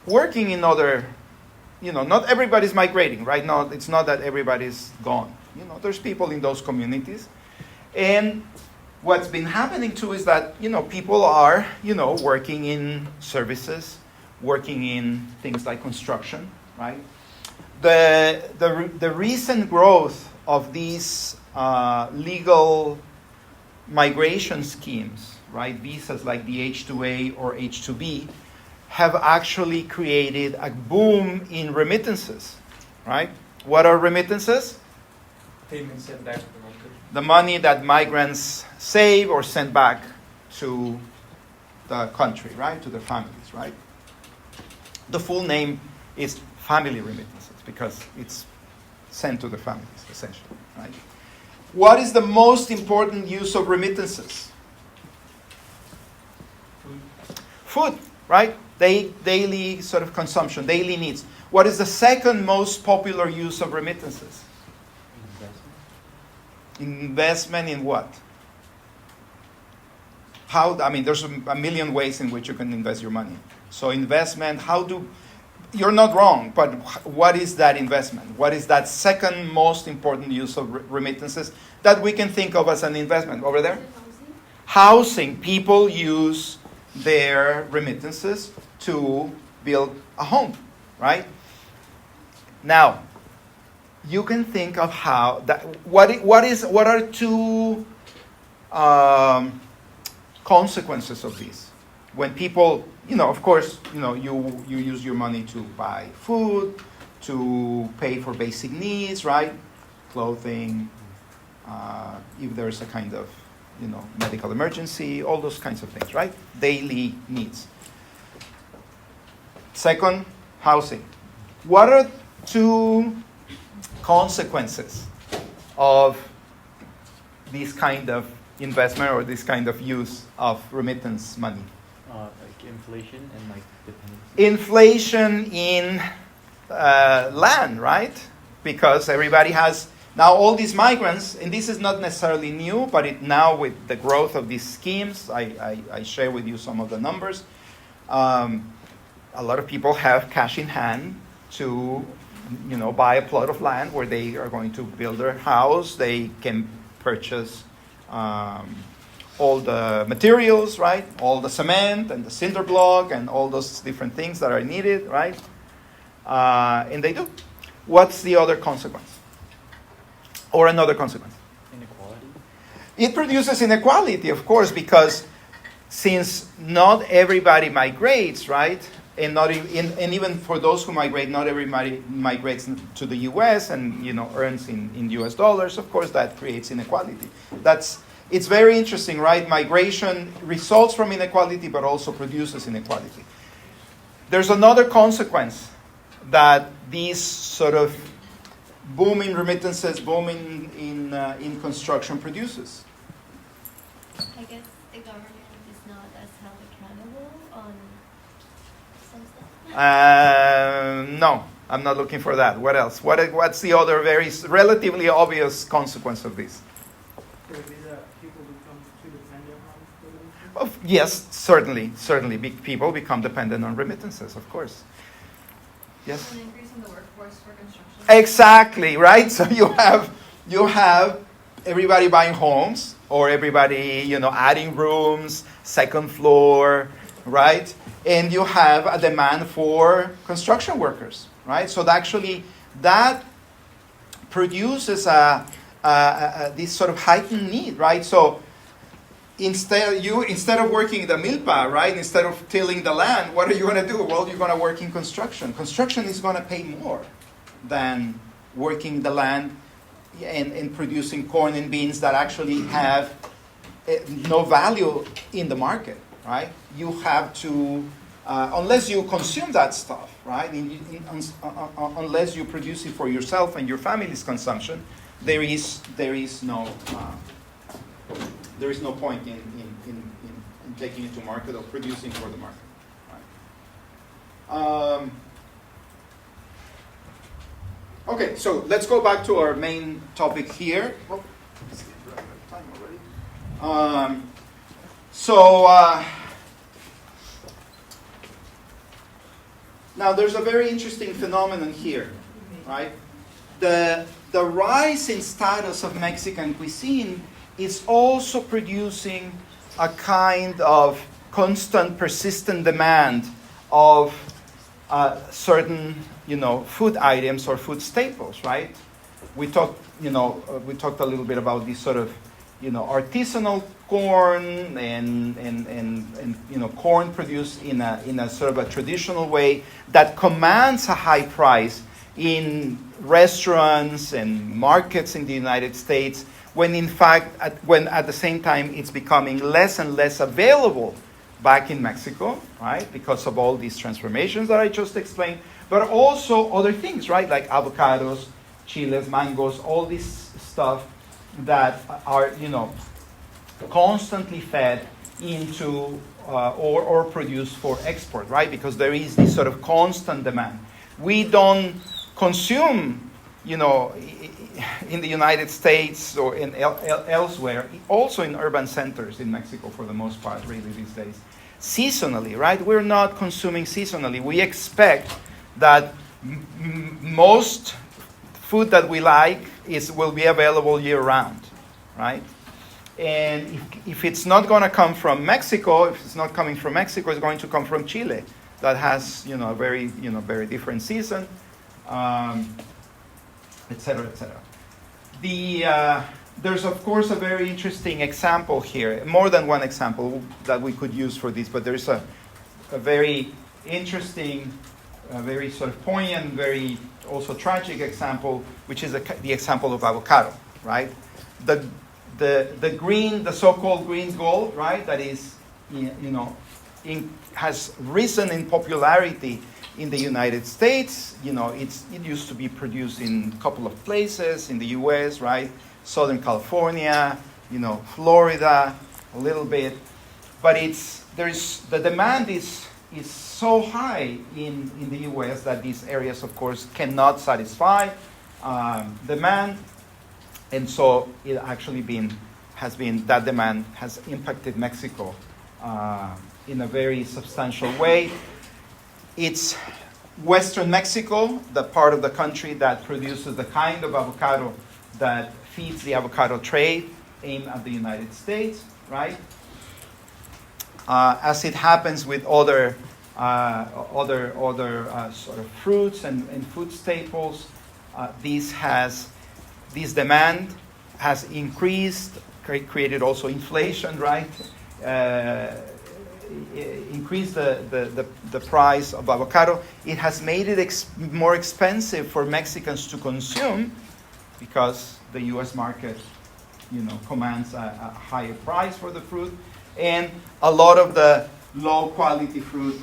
working in other, not everybody's migrating, right? No, it's not that everybody's gone. There's people in those communities. And what's been happening too is that, people are, working in services, working in things like construction, right? The recent growth of these legal migration schemes, right, visas like the H-2A or H-2B, have actually created a boom in remittances, right? What are remittances? Payments sent back to the country. The money that migrants save or send back to the country, right, to their families, right? The full name is family remittances, because it's sent to the families, essentially, right? What is the most important use of remittances? Food, right? Daily sort of consumption, daily needs. What is the second most popular use of remittances? Investment in what? There's a million ways in which you can invest your money. So investment, you're not wrong, but what is that investment? What is that second most important use of remittances that we can think of as an investment? Over there? Housing. People use their remittances to build a home, right? Now, you can think of what are two consequences of this? When people, of course, you use your money to buy food, to pay for basic needs, right? Clothing, if there's a kind of, medical emergency, all those kinds of things, right? Daily needs. Second, housing. What are two consequences of this kind of investment or this kind of use of remittance money? Like inflation and like dependency. Inflation in land, right? Because everybody has now all these migrants, and this is not necessarily new, but now with the growth of these schemes, I share with you some of the numbers. A lot of people have cash in hand to, buy a plot of land where they are going to build their house. They can purchase all the materials, right? All the cement and the cinder block and all those different things that are needed, right? And they do. What's the other consequence? Or another consequence? Inequality. It produces inequality, of course, because since not everybody migrates, right? And even for those who migrate, not everybody migrates to the U.S. and earns in U.S. dollars. Of course, that creates inequality. It's very interesting, right? Migration results from inequality, but also produces inequality. There's another consequence that these sort of boom in remittances, boom in construction produces. I guess the government is not as held accountable on some stuff. No, I'm not looking for that. What else? What's the other relatively obvious consequence of this? Could it be that people become too dependent on remittances? Yes, certainly. People become dependent on remittances, of course. Yes? An increase in the workforce for construction. Exactly, right? So you have everybody buying homes, or everybody, adding rooms, second floor, right? And you have a demand for construction workers, right? So that produces this sort of heightened need, right? So instead of working the milpa, right? Instead of tilling the land, what are you going to do? Well, you're going to work in construction. Construction is going to pay more than working the land and producing corn and beans that actually have no value in the market, right? You have to, unless you consume that stuff, right? Unless you produce it for yourself and your family's consumption, there is no point in taking it to market or producing for the market, right? Okay, so let's go back to our main topic here. Oh, it's getting right out of time already. Now there's a very interesting phenomenon here, right? The rise in status of Mexican cuisine is also producing a kind of constant, persistent demand of certain, food items or food staples, right? We talked a little bit about this sort of, artisanal corn and corn produced in a sort of a traditional way that commands a high price in restaurants and markets in the United States, when in fact, at the same time it's becoming less and less available back in Mexico, right? Because of all these transformations that I just explained, but also other things, right? Like avocados, chiles, mangoes, all this stuff that are, constantly fed into or produced for export, right? Because there is this sort of constant demand. We don't consume, in the United States or in elsewhere, also in urban centers in Mexico for the most part, really these days, seasonally, right? We're not consuming seasonally. We expect that most food that we like will be available year-round, right? And if it's not going to come from Mexico, if it's not coming from Mexico, it's going to come from Chile, that has a very very different season, et cetera, et cetera. There's of course a very interesting example here, more than one example that we could use for this, but there's a very interesting, very sort of poignant, very also tragic example, which is the example of avocado, right? The green, the so-called green gold, right? That is, has risen in popularity in the United States. It used to be produced in a couple of places in the U.S., right? Southern California, Florida, a little bit, but the demand is so high in the U.S. that these areas, of course, cannot satisfy demand, and so it actually that demand has impacted Mexico in a very substantial way. It's Western Mexico, the part of the country that produces the kind of avocado that feeds the avocado trade aimed at the United States, right? As it happens with other sort of fruits and food staples, this demand has increased, created also inflation, right? Increased the price of avocado. It has made it more expensive for Mexicans to consume because the U.S. market, commands a higher price for the fruit, and a lot of the low-quality fruit,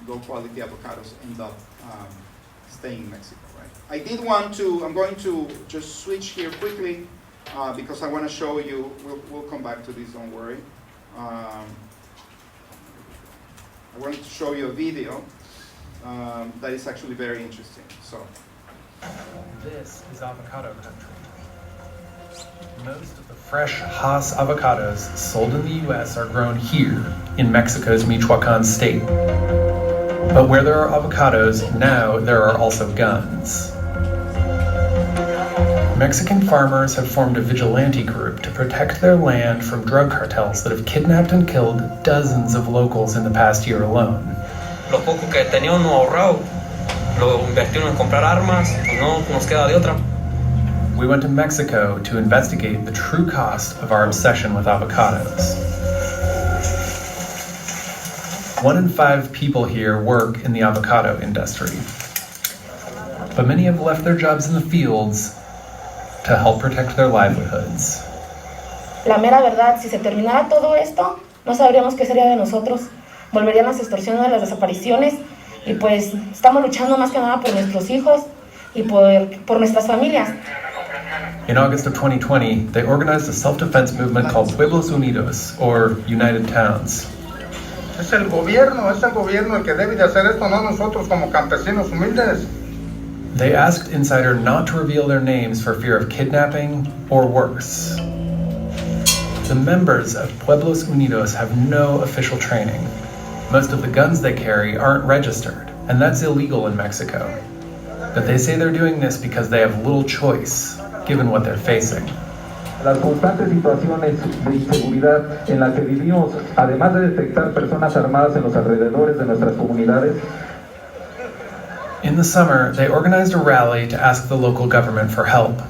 low-quality avocados end up staying in Mexico, right? I'm going to just switch here quickly because I want to show you, we'll come back to this, don't worry. I wanted to show you a video that is actually very interesting. So, this is avocado country. Most of the fresh Hass avocados sold in the US are grown here in Mexico's Michoacan state. But where there are avocados, now there are also guns. Mexican farmers have formed a vigilante group to protect their land from drug cartels that have kidnapped and killed dozens of locals in the past year alone. Lo poco que tenía uno ahorrado, lo invirtieron en comprar armas, y no nos queda de otra. We went to Mexico to investigate the true cost of our obsession with avocados. 1 in 5 people here work in the avocado industry. But many have left their jobs in the fields to help protect their livelihoods. La mera verdad, si se terminara todo esto, no sabríamos qué sería de nosotros. Volverían las extorsiones, las desapariciones, y pues estamos luchando más que nada por nuestros hijos y por nuestras familias. In August of 2020, they organized a self-defense movement called Pueblos Unidos, or United Towns. Es el gobierno el que debe de hacer esto, no nosotros como campesinos humildes. They asked Insider not to reveal their names for fear of kidnapping or worse. The members of Pueblos Unidos have no official training. Most of the guns they carry aren't registered, and that's illegal in Mexico. But they say they're doing this because they have little choice, given what they're facing. Las constantes situaciones de inseguridad en las que vivimos, además de detectar personas armadas en los alrededores de nuestras comunidades. In the summer, they organized a rally to ask the local government for help.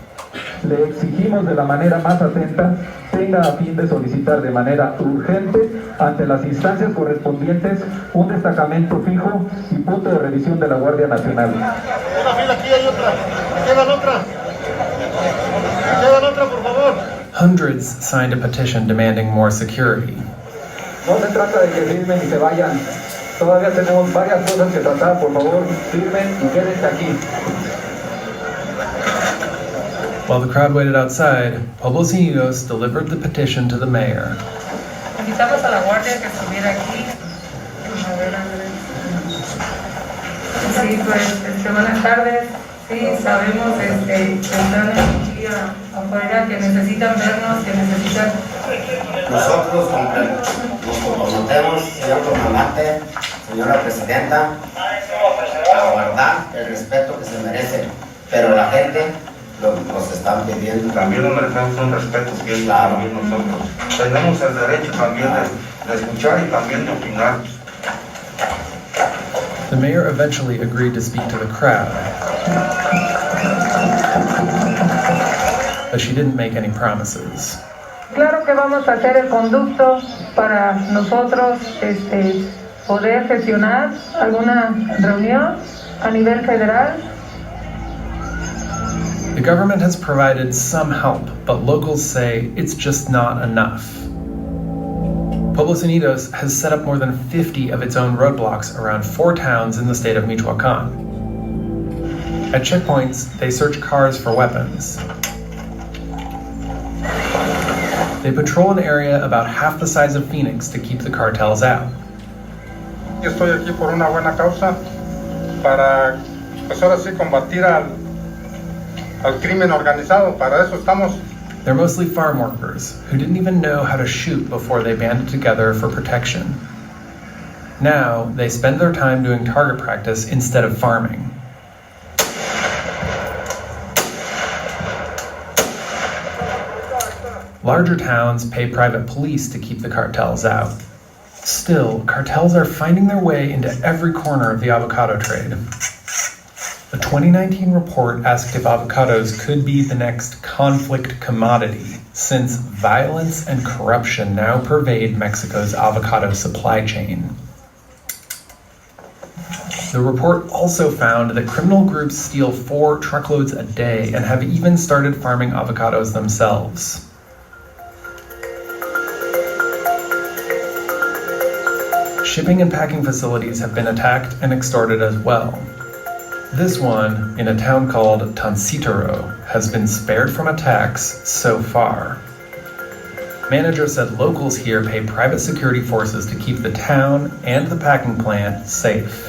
Le exigimos de la manera más atenta, tenga a fin de solicitar de manera urgente ante las instancias correspondientes un destacamento fijo y punto de revisión de la Guardia Nacional. Una fila, aquí hay otra. Quedan otra, por favor. Hundreds signed a petition demanding more security. No se trata de que firmen y se vayan. Todavía tenemos varias cosas que tratar, por favor, firmen y quédense aquí. While the crowd waited outside, Pueblos Unidos delivered the petition to the mayor. Invitamos a la guardia que estuviera aquí. A ver, Andrés. Sí, pues, buenas tardes. Sí, sabemos que están aquí afuera, que necesitan vernos, que necesitan... Nosotros nos comprometemos, señor comandante, señora presidenta, a guardar el respeto que se merece, pero la gente nos están pidiendo. También nos merecemos un respeto, que es también nosotros. Tenemos el derecho también de escuchar y también de opinar. The mayor eventually agreed to speak to the crowd, but she didn't make any promises. Claro que vamos a hacer el conducto para nosotros poder gestionar alguna reunión a nivel federal. The government has provided some help, but locals say it's just not enough. Pueblos Unidos has set up more than 50 of its own roadblocks around 4 towns in the state of Michoacan. At checkpoints, they search cars for weapons. They patrol an area about half the size of Phoenix to keep the cartels out. Yo estoy aquí por una buena causa, para, pues ahora sí, combatir al crimen organizado. Para eso estamos. They're mostly farm workers who didn't even know how to shoot before they banded together for protection. Now, they spend their time doing target practice instead of farming. Larger towns pay private police to keep the cartels out. Still, cartels are finding their way into every corner of the avocado trade. A 2019 report asked if avocados could be the next conflict commodity, since violence and corruption now pervade Mexico's avocado supply chain. The report also found that criminal groups steal 4 truckloads a day and have even started farming avocados themselves. Shipping and packing facilities have been attacked and extorted as well. This one, in a town called Tancítaro, has been spared from attacks so far. Manager said locals here pay private security forces to keep the town and the packing plant safe.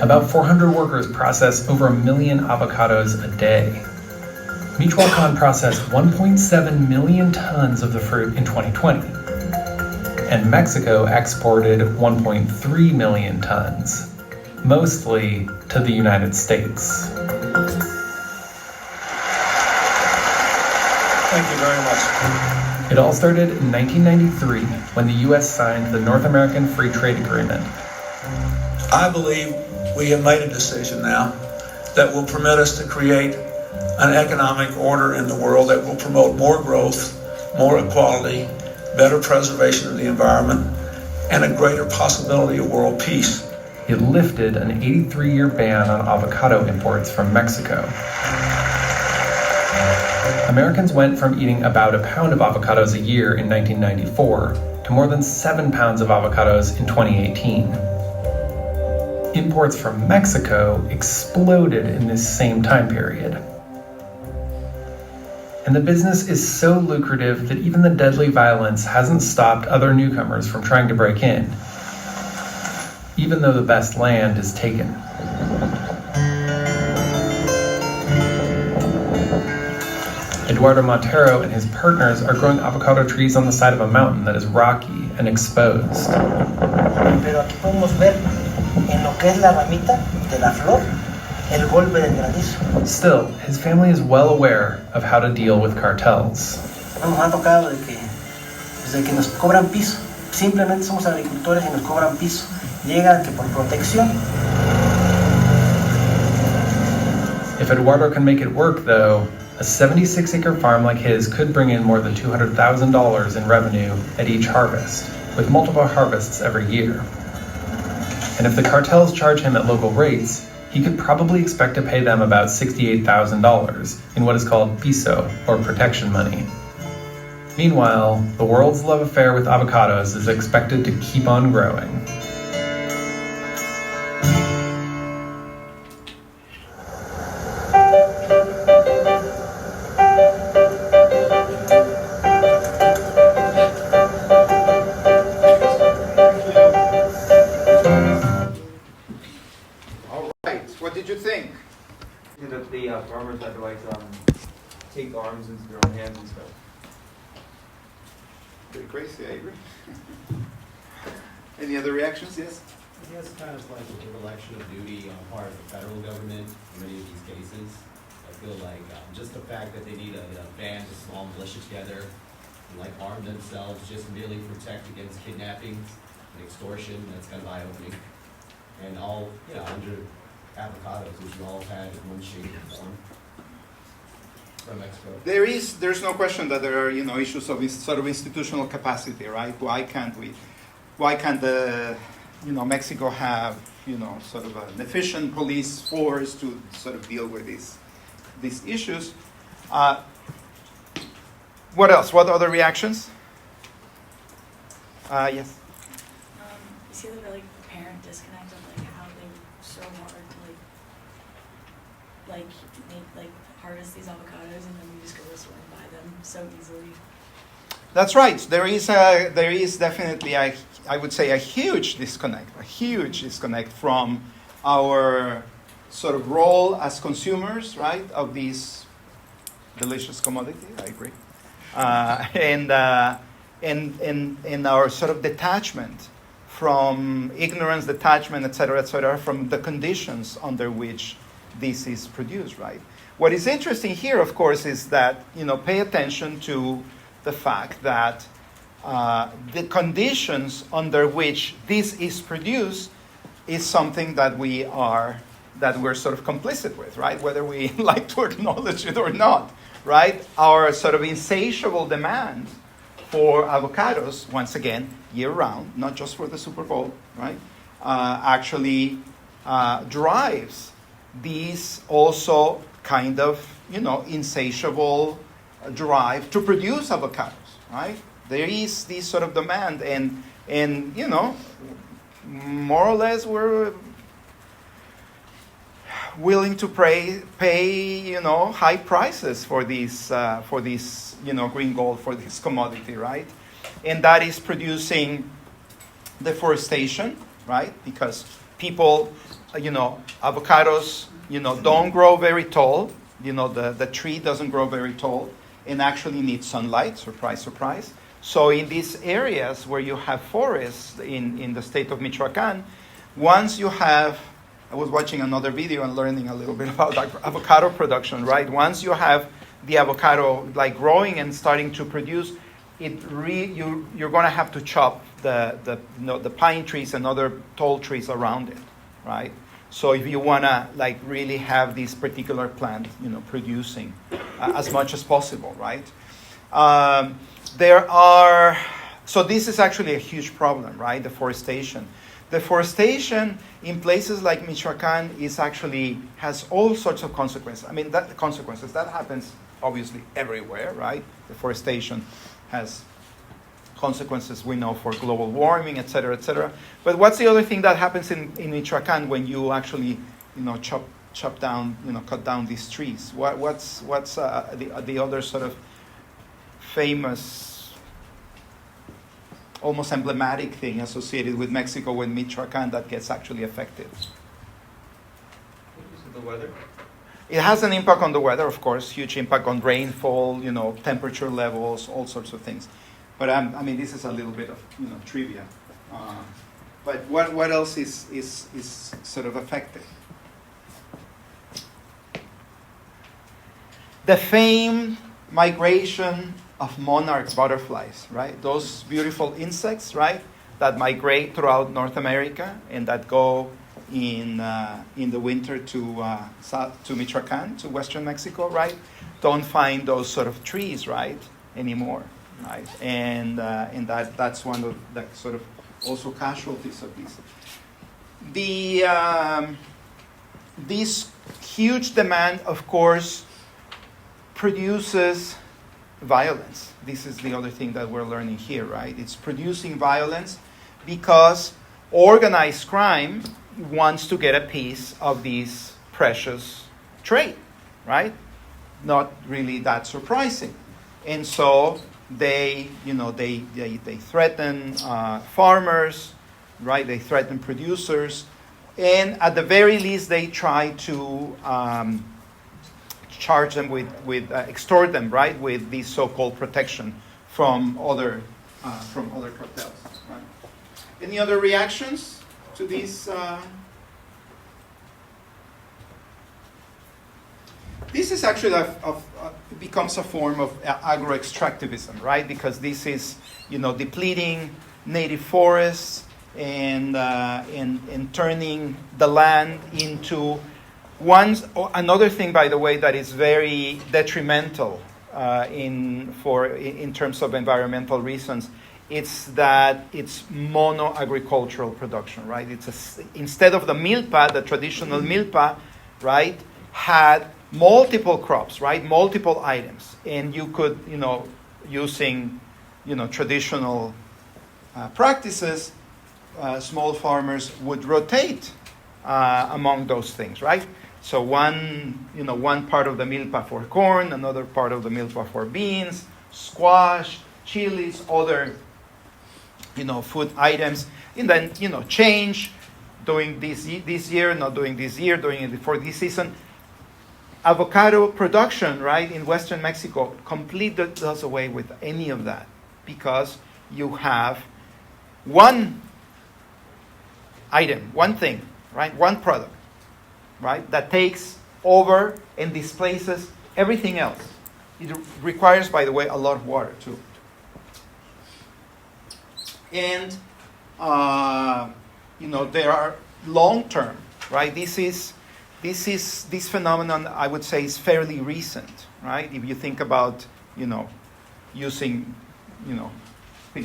About 400 workers process over 1 million avocados a day. Michoacan processed 1.7 million tons of the fruit in 2020, and Mexico exported 1.3 million tons, mostly to the United States. Thank you very much. It all started in 1993 when the U.S. signed the North American Free Trade Agreement. I believe we have made a decision now that will permit us to create an economic order in the world that will promote more growth, more equality, better preservation of the environment, and a greater possibility of world peace. It lifted an 83-year ban on avocado imports from Mexico. Americans went from eating about a pound of avocados a year in 1994 to more than 7 pounds of avocados in 2018. Imports from Mexico exploded in this same time period. And the business is so lucrative that even the deadly violence hasn't stopped other newcomers from trying to break in, even though the best land is taken. Eduardo Montero and his partners are growing avocado trees on the side of a mountain that is rocky and exposed. Pero aquí podemos ver en lo que es la ramita de la flor el golpe del granizo. Still, his family is well aware of how to deal with cartels. Nos ha tocado desde que nos cobran piso. Simplemente somos agricultores y nos cobran piso. Llegan que por protección. If Eduardo can make it work, though, a 76-acre farm like his could bring in more than $200,000 in revenue at each harvest, with multiple harvests every year. And if the cartels charge him at local rates, he could probably expect to pay them about $68,000 in what is called piso, or protection money. Meanwhile, the world's love affair with avocados is expected to keep on growing. That the farmers had to take arms into their own hands and stuff. Pretty crazy, I agree. Any other reactions? Yes? I guess kind of like an election of duty on part of the federal government in many of these cases. I feel like just the fact that they need a band of small militia together and like arm themselves just merely protect against kidnapping and extortion, that's kind of eye-opening. And all, under avocados, which we all had in one shape or form from Mexico. There's no question that there are, issues of sort of institutional capacity, right? Why can't Mexico have, sort of an efficient police force to sort of deal with these issues? What else? What other reactions? Yes? You see the really apparent disconnect of how they so hard to harvest these avocados and then we just go to the store and buy them so easily. That's right. There is definitely I would say a huge disconnect from our sort of role as consumers, right, of these delicious commodity. I agree, and our sort of detachment from ignorance, detachment, et cetera, from the conditions under which this is produced, right? What is interesting here, of course, is that, pay attention to the fact that the conditions under which this is produced is something that we're sort of complicit with, right? Whether we like to acknowledge it or not, right? Our sort of insatiable demand for avocados, once again, year-round, not just for the Super Bowl, right? Actually drives these also kind of, insatiable drive to produce avocados, right? There is this sort of demand, and more or less willing to pay high prices for this green gold, for this commodity, right? And that is producing deforestation, right? Because people, avocados, don't grow very tall. The tree doesn't grow very tall and actually needs sunlight, surprise, surprise. So in these areas where you have forests in the state of Michoacán, once you have, I was watching another video and learning a little bit about avocado production, right? Once you have the avocado like growing and starting to produce, you're going to have to chop the pine trees and other tall trees around it, right? So if you want to like really have this particular plant, producing as much as possible, right? So this is actually a huge problem, right? Deforestation. Deforestation in places like Michoacán has all sorts of consequences. I mean, that happens obviously everywhere, right? Deforestation has consequences we know for global warming, et cetera, et cetera. But what's the other thing that happens in Michoacán when you actually, cut down these trees? What's the other sort of famous, almost emblematic thing associated with Mexico with Michoacán that gets actually affected? The weather? It has an impact on the weather, of course, huge impact on rainfall, temperature levels, all sorts of things. But this is a little bit of trivia. But what else is sort of affected? The famed migration of monarch butterflies, right? Those beautiful insects, right, that migrate throughout North America and that go in the winter to Michoacán, to Western Mexico, right? Don't find those sort of trees, right, anymore. Right, and that's one of the sort of also casualties of this. This huge demand, of course, produces violence. This is the other thing that we're learning here, right? It's producing violence because organized crime wants to get a piece of this precious trade, right? Not really that surprising, and so they threaten farmers, right? They threaten producers, and at the very least, they try to charge them extort them, right, with this so-called protection from other cartels. Right? Any other reactions to these? This is actually becomes a form of agro-extractivism, right? Because this is, depleting native forests and turning the land into another thing, by the way, that is very detrimental in terms of environmental reasons. It's that it's mono-agricultural production, right? Instead of the milpa, the traditional milpa, right, had multiple crops, right? Multiple items. And you could, using, traditional practices, small farmers would rotate among those things, right? So one part of the milpa for corn, another part of the milpa for beans, squash, chilies, other, food items. And then, change, doing this year, not doing this year, doing it before this season. Avocado production, right, in Western Mexico completely does away with any of that because you have one item, one thing, right, one product, right, that takes over and displaces everything else. It requires, by the way, a lot of water too. And, there are long-term, right, this phenomenon, I would say, is fairly recent, right? If you think about, think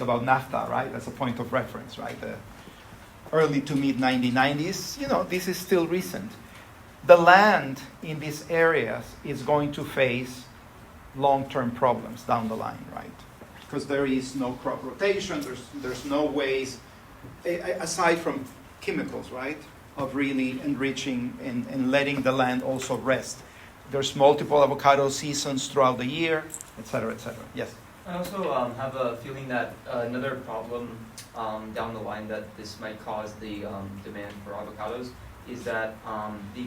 about NAFTA, right? That's a point of reference, right? The early to mid 1990s, this is still recent. The land in these areas is going to face long-term problems down the line, right? Because there is no crop rotation, there's no ways, aside from chemicals, right? of really enriching and letting the land also rest. There's multiple avocado seasons throughout the year, et cetera, et cetera. Yes? I also have a feeling that another problem down the line that this might cause the demand for avocados is that the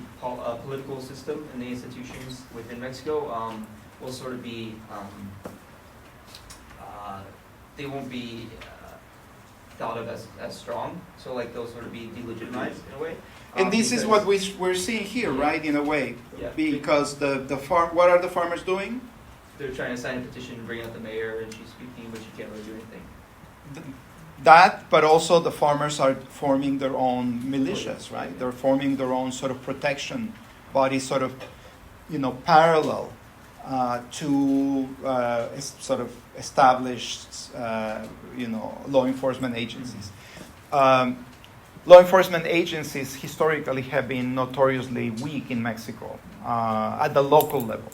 political system and the institutions within Mexico will sort of be, they won't be thought of as strong, so like they'll sort of be delegitimized in a way. And this is what we're seeing here, right, in a way, Yeah. because what are the farmers doing? They're trying to sign a petition to bring out the mayor, and she's speaking, but she can't really do anything. That, but also the farmers are forming their own militias, right? They're forming their own sort of protection bodies, sort of, parallel to sort of established, law enforcement agencies. Law enforcement agencies historically have been notoriously weak in Mexico at the local level,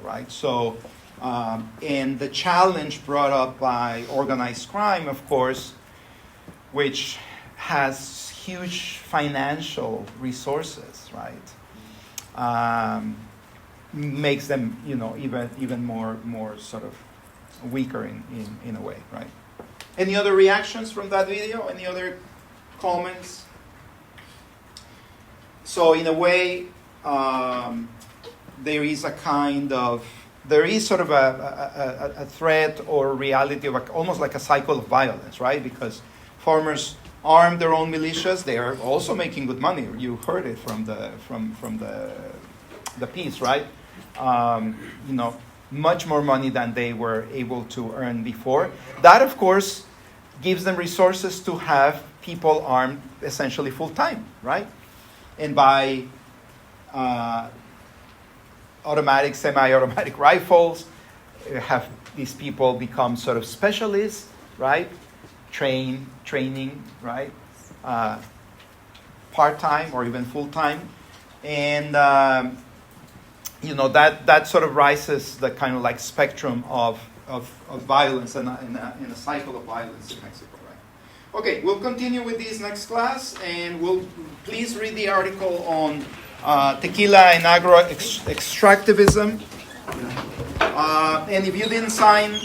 right? So, and the challenge brought up by organized crime, of course, which has huge financial resources, right? Makes them, even more sort of weaker in a way, right? Any other reactions from that video? Any other comments? So in a way, there is sort of a threat or reality of almost like a cycle of violence, right? Because farmers arm their own militias, they are also making good money. You heard it from the piece, right? Much more money than they were able to earn before. That, of course, gives them resources to have people armed essentially full time, right? And by automatic, semi-automatic rifles, have these people become sort of specialists, right? Training, right? Part-time or even full-time. And, that sort of rises the kind of like spectrum of violence and a cycle of violence in Mexico, right? Okay, we'll continue with this next class, and please read the article on tequila and agro extractivism. And if you didn't sign